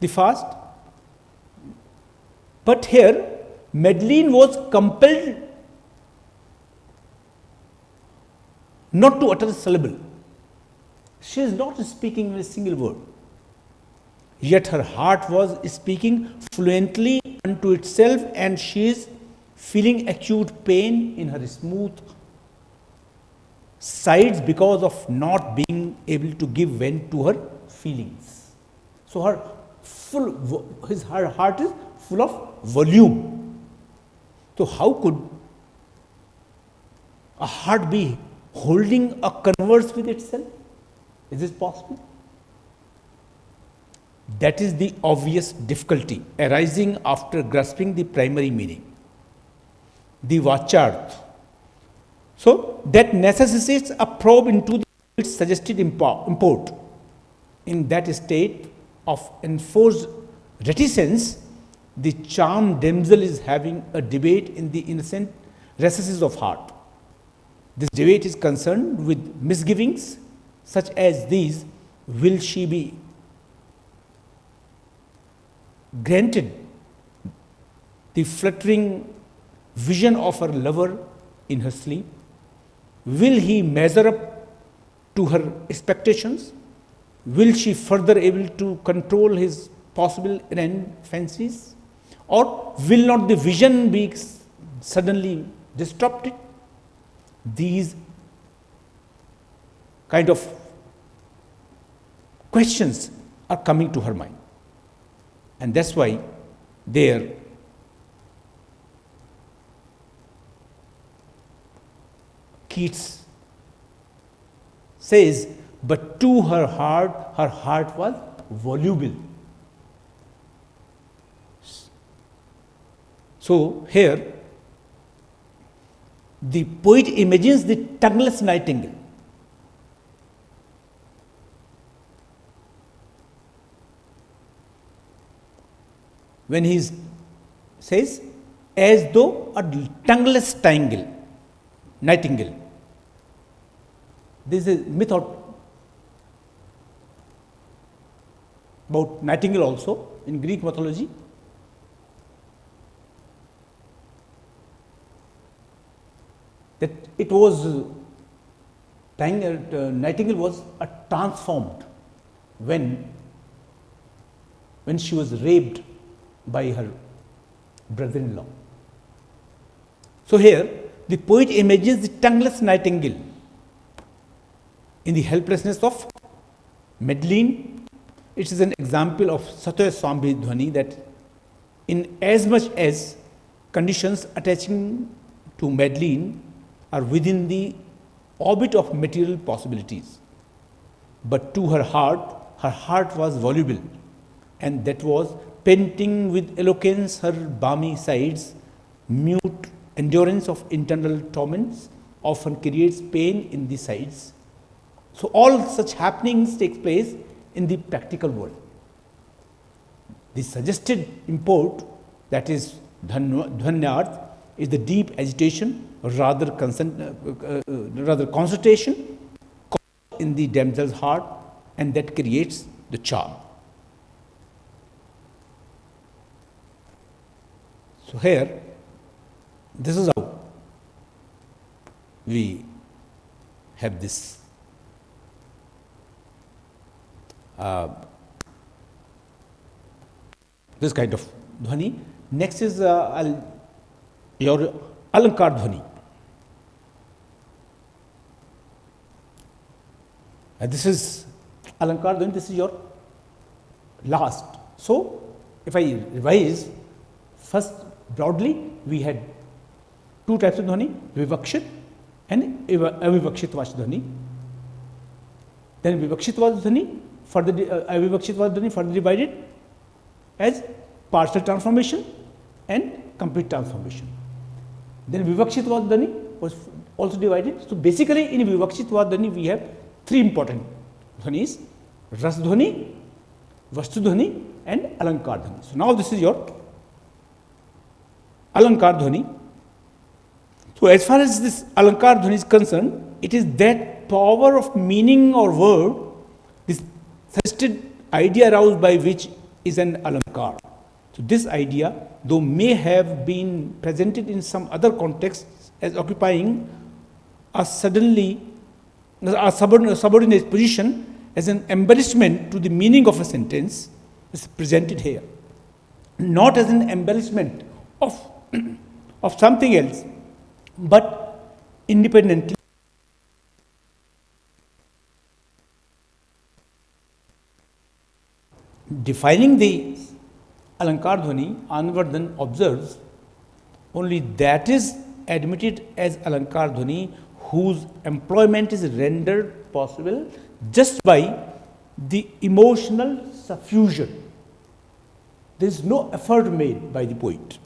the fast, but here Madeline was compelled not to utter a syllable. She is not speaking a single word. Yet her heart was speaking fluently unto itself, and she is feeling acute pain in her smooth sides because of not being able to give vent to her feelings. So her heart is full of volume. So how could a heart be holding a converse with itself? Is this possible? That is the obvious difficulty arising after grasping the primary meaning, the vacharth. So that necessitates a probe into the suggested import. In that state of enforced reticence, the charmed damsel is having a debate in the innocent recesses of heart. This debate is concerned with misgivings such as these: will she be granted the fluttering vision of her lover in her sleep? Will he measure up to her expectations? Will she further able to control his possible errant fancies? Or will not the vision be suddenly disrupted? These kind of questions are coming to her mind. And that's why there Keats says, but to her heart was voluble. So here the poet imagines the tongueless nightingale. When he says, as though a tongueless nightingale. This is a myth about nightingale also in Greek mythology. That it was, nightingale was transformed when she was raped by her brother-in-law. So here the poet imagines the tongueless nightingale in the helplessness of Madeline. It is an example of Satya Swambhi Dhvani, that in as much as conditions attaching to Madeline are within the orbit of material possibilities, but to her heart was voluble, and that was painting with eloquence her balmy sides. Mute endurance of internal torments often creates pain in the sides. So all such happenings take place in the practical world. The suggested import, that is dhvanyarth, is the deep agitation, rather concentration in the damsel's heart, and that creates the charm. So here, this is how we have this this kind of dhvani. Next is your alankar dhvani. This is alankar dhvani, this is your last. So, if I revise, first broadly we had two types of dhvani, vivakshit and avivakshit dhvani. Then vivakshit dhvani, further avivakshit dhvani further divided as partial transformation and complete transformation. Then vivakshit dhvani was also divided. So basically in vivakshit dhvani we have three important dhvanis: ras dhvani, vastu dhvani and alankar dhvani. So now this is your alankar dhvani. So as far as this alankar dhvani is concerned, it is that power of meaning or word, this suggested idea aroused by which is an alankar. So this idea, though may have been presented in some other contexts as occupying a subordinate position as an embellishment to the meaning of a sentence, is presented here, not as an embellishment of something else, but independently. Defining the alankar dhvani, Anvardhan observes, only that is admitted as alankar dhvani whose employment is rendered possible just by the emotional suffusion. There is no effort made by the poet.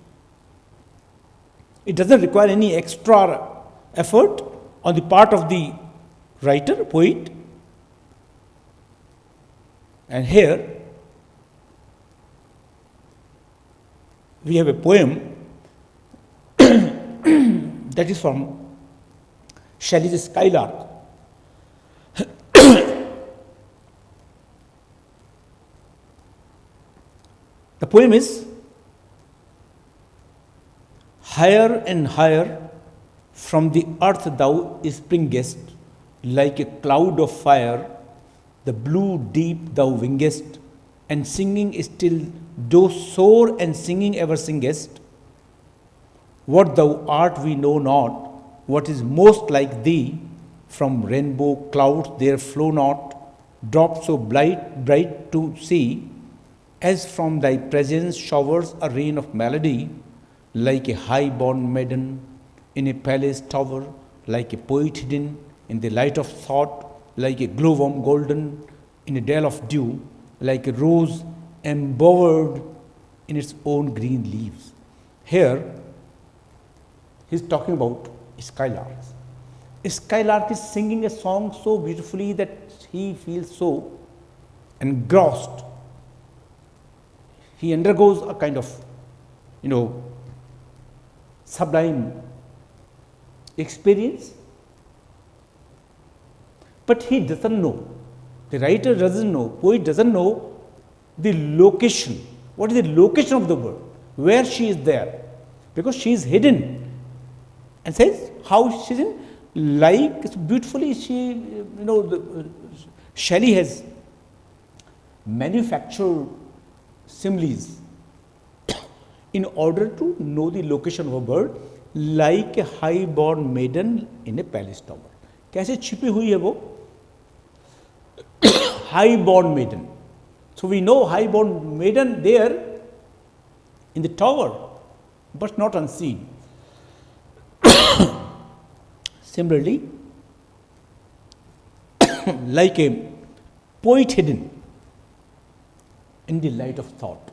It doesn't require any extra effort on the part of the writer, poet. And here we have a poem that is from Shelley's Skylark. The poem is: higher and higher from the earth thou springest, like a cloud of fire, the blue deep thou wingest, and singing still, though soar and singing ever singest. What thou art we know not, what is most like thee, from rainbow clouds there flow not, drops so bright to see, as from thy presence showers a rain of melody, like a high-born maiden in a palace tower, like a poet hidden in the light of thought, like a glowworm golden in a dell of dew, like a rose embowered in its own green leaves. Here, he's talking about skylarks. A skylark is singing a song so beautifully that he feels so engrossed. He undergoes a kind of, sublime experience. But he doesn't know. The writer doesn't know, poet doesn't know the location. What is the location of the bird? Where she is there? Because she is hidden. And says how she is in, like beautifully she, Shelley has manufactured similes in order to know the location of a bird, like a high-born maiden in a palace tower. कैसे छिपी हुई है वो? High-born maiden. So we know high-born maiden there in the tower, but not unseen. Similarly, like a poet hidden in the light of thought.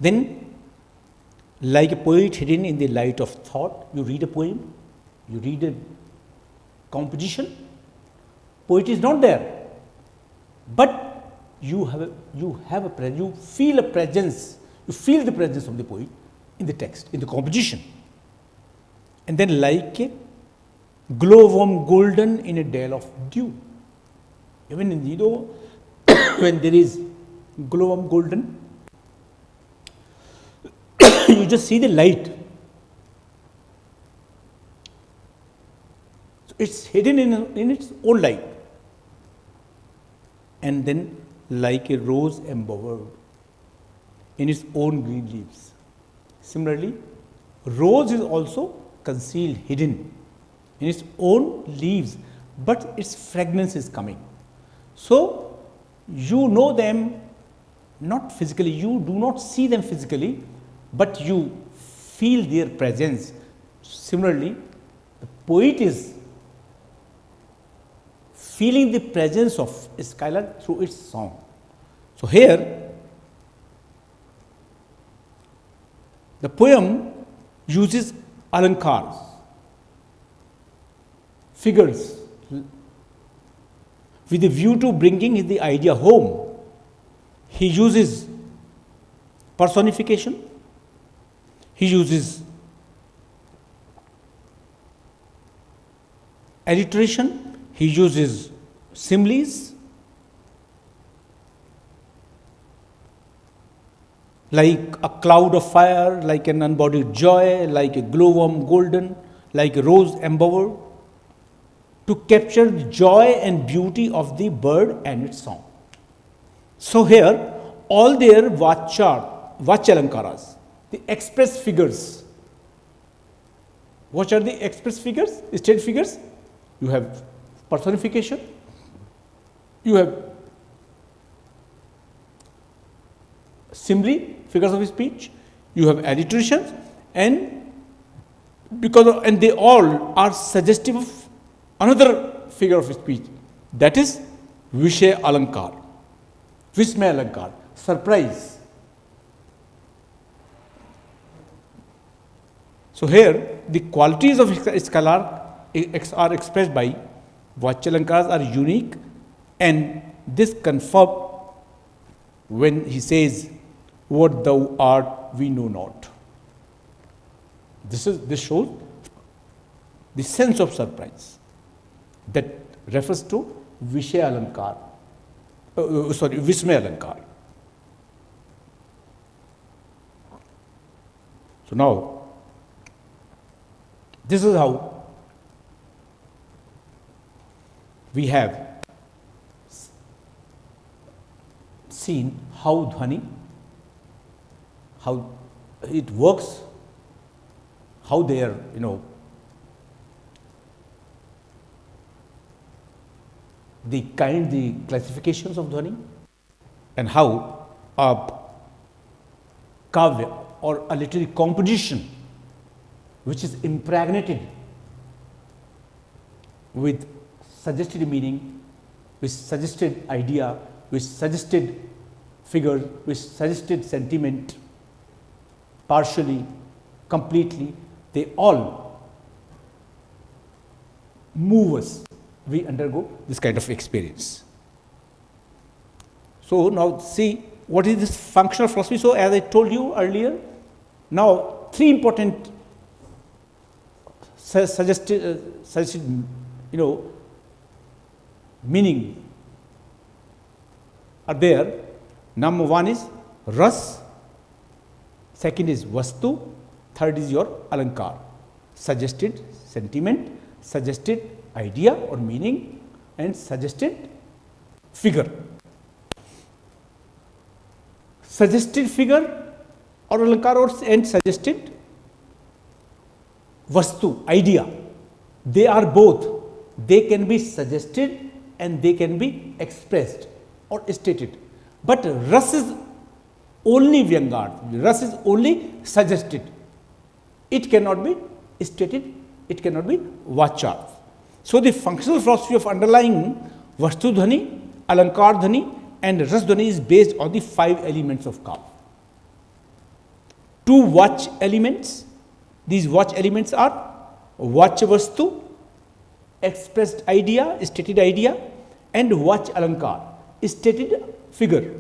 Then, like a poet hidden in the light of thought, you read a poem, you read a composition, poet is not there, but you feel a presence, you feel the presence of the poet in the text, in the composition. And then, like a glowworm golden in a dale of dew. Even in when there is glowworm golden, you just see the light. So it's hidden in its own light. And then, like a rose embowered in its own green leaves. Similarly, rose is also concealed, hidden in its own leaves, but its fragrance is coming. So, you know them not physically, you do not see them physically, but you feel their presence. Similarly, the poet is feeling the presence of a skylark through its song. So, here the poem uses alankars, figures, with a view to bringing the idea home. He uses personification, he uses alliteration, he uses similes, like a cloud of fire, like an unbodied joy, like a glowworm golden, like a rose embowered, to capture the joy and beauty of the bird and its song. So here, all their vachalankaras, the express figures. What are the express figures, state figures? You have personification, you have simile, figures of speech, you have alliterations, and they all are suggestive of another figure of speech, that is Vishay Alankar, Vismay Alankar, surprise. So here the qualities of skylark are expressed by Vachalankaras are unique, and this confirmed when he says, "What thou art, we know not." This shows the sense of surprise that refers to Vishay Alankar, Vismay Alankar. So now, this is how we have seen how Dhvani, how it works, how they are, the classifications of Dhvani, and how a kavya or a literary composition which is impregnated with suggested meaning, with suggested idea, with suggested figure, with suggested sentiment, partially, completely, they all move us. We undergo this kind of experience. So now see what is this functional philosophy. So as I told you earlier, now three important suggested meaning are there. Number one is ras, second is vastu, third is your alankar, suggested sentiment, suggested idea or meaning, and suggested figure. Suggested figure or alankar and suggested vastu, idea, they are both. They can be suggested and they can be expressed or stated. But ras is only Vyangarth, ras is only suggested. It cannot be stated, it cannot be vacharth. So the functional philosophy of underlying Vastu Dhvani, Alankar Dhvani and Ras Dhvani is based on the 5 elements of Kav. two watch elements. These watch elements are watch vastu, expressed idea, stated idea, and watch alankar, stated figure,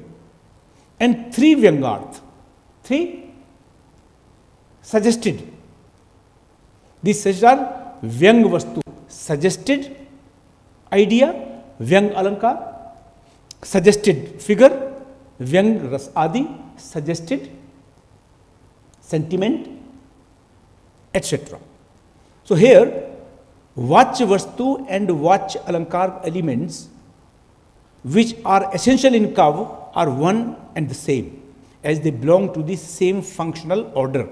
and three vyangarth, three suggested. These such are vyang vastu, suggested idea, vyang alankar, suggested figure, vyang ras adi, suggested sentiment, etc. So here watch vastu and watch alankar elements, which are essential in kav, are one and the same, as they belong to the same functional order.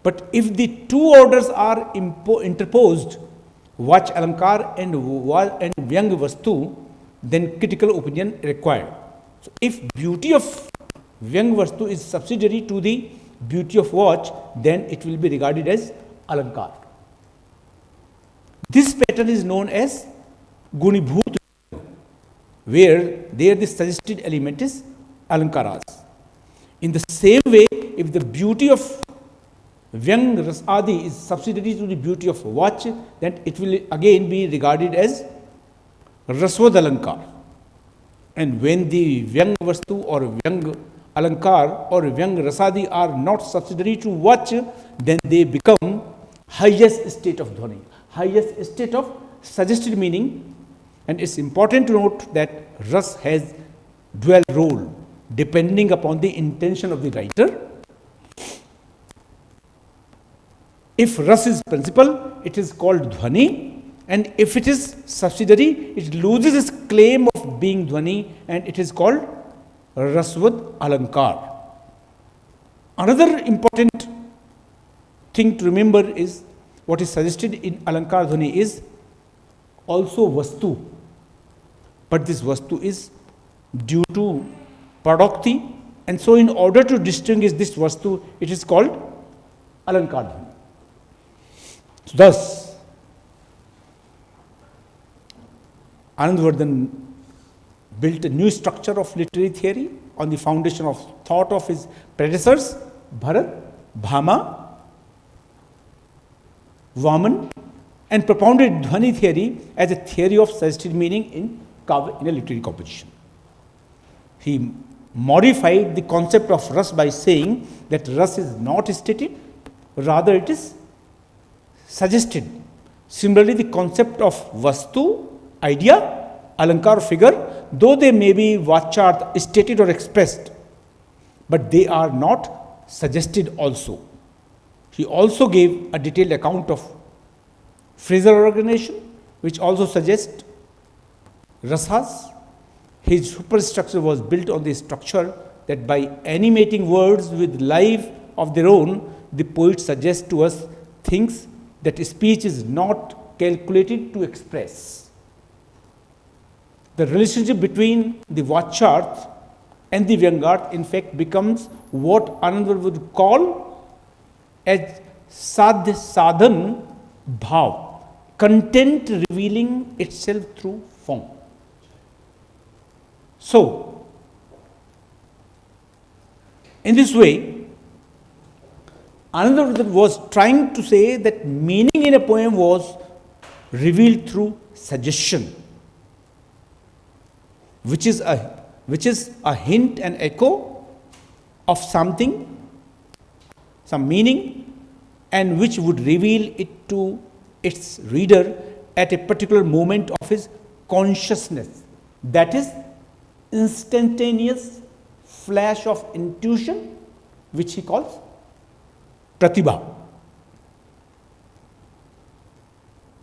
But if the two orders are interposed, watch alankar and vyang vastu, then critical opinion required. So if beauty of vyang vastu is subsidiary to the beauty of watch, then it will be regarded as alankar. This pattern is known as gunibhoot, where there the suggested element is alankaras. In the same way, if the beauty of vyang ras adi is subsidiary to the beauty of watch, then it will again be regarded as rasvad alankar. And when the vyang vastu or vyang alankar or vyang rasadi are not subsidiary to watch, then they become highest state of dhvani, highest state of suggested meaning. And it's important to note that ras has dual role depending upon the intention of the writer. If ras is principal, it is called dhvani, and if it is subsidiary, it loses its claim of being dhvani, and it is called rasvad alankar. Another important thing to remember is what is suggested in alankar dhvani is also vastu, but this vastu is due to padokti, and so in order to distinguish this vastu, it is called alankar dhvani. So thus, Anandvardhan built a new structure of literary theory on the foundation of thought of his predecessors, Bharat, Bhama, Vaman, and propounded Dhvani theory as a theory of suggested meaning in a literary composition. He modified the concept of ras by saying that ras is not stated, rather it is suggested. Similarly, the concept of vastu, idea, alankar, figure, though they may be vacharth, stated or expressed, but they are not suggested also. He also gave a detailed account of phrasal organization, which also suggests rasas. His superstructure was built on the structure that by animating words with life of their own, the poet suggests to us things that speech is not calculated to express. The relationship between the vacharth and the vyangarth in fact becomes what Anandvar would call as sadh sadhan bhav, content revealing itself through form. So, in this way, Anandvar was trying to say that meaning in a poem was revealed through suggestion, which is a hint and echo of something, some meaning, and which would reveal it to its reader at a particular moment of his consciousness. That is instantaneous flash of intuition, which he calls pratibha.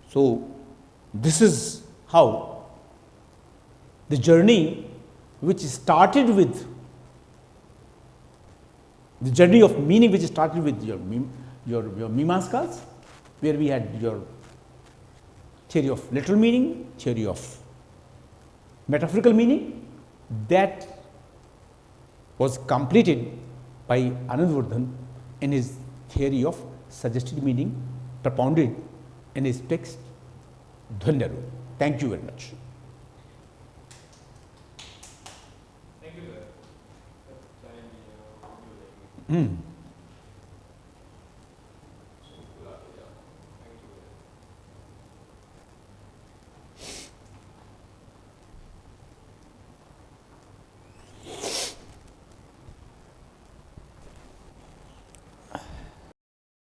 So this is how the journey which started with the journey of meaning, which started with your Mimaskas, where we had your theory of literal meaning, theory of metaphorical meaning, that was completed by Anandvardhan in his theory of suggested meaning propounded in his text Dhvanyaru. Thank you very much. Thank you, sir.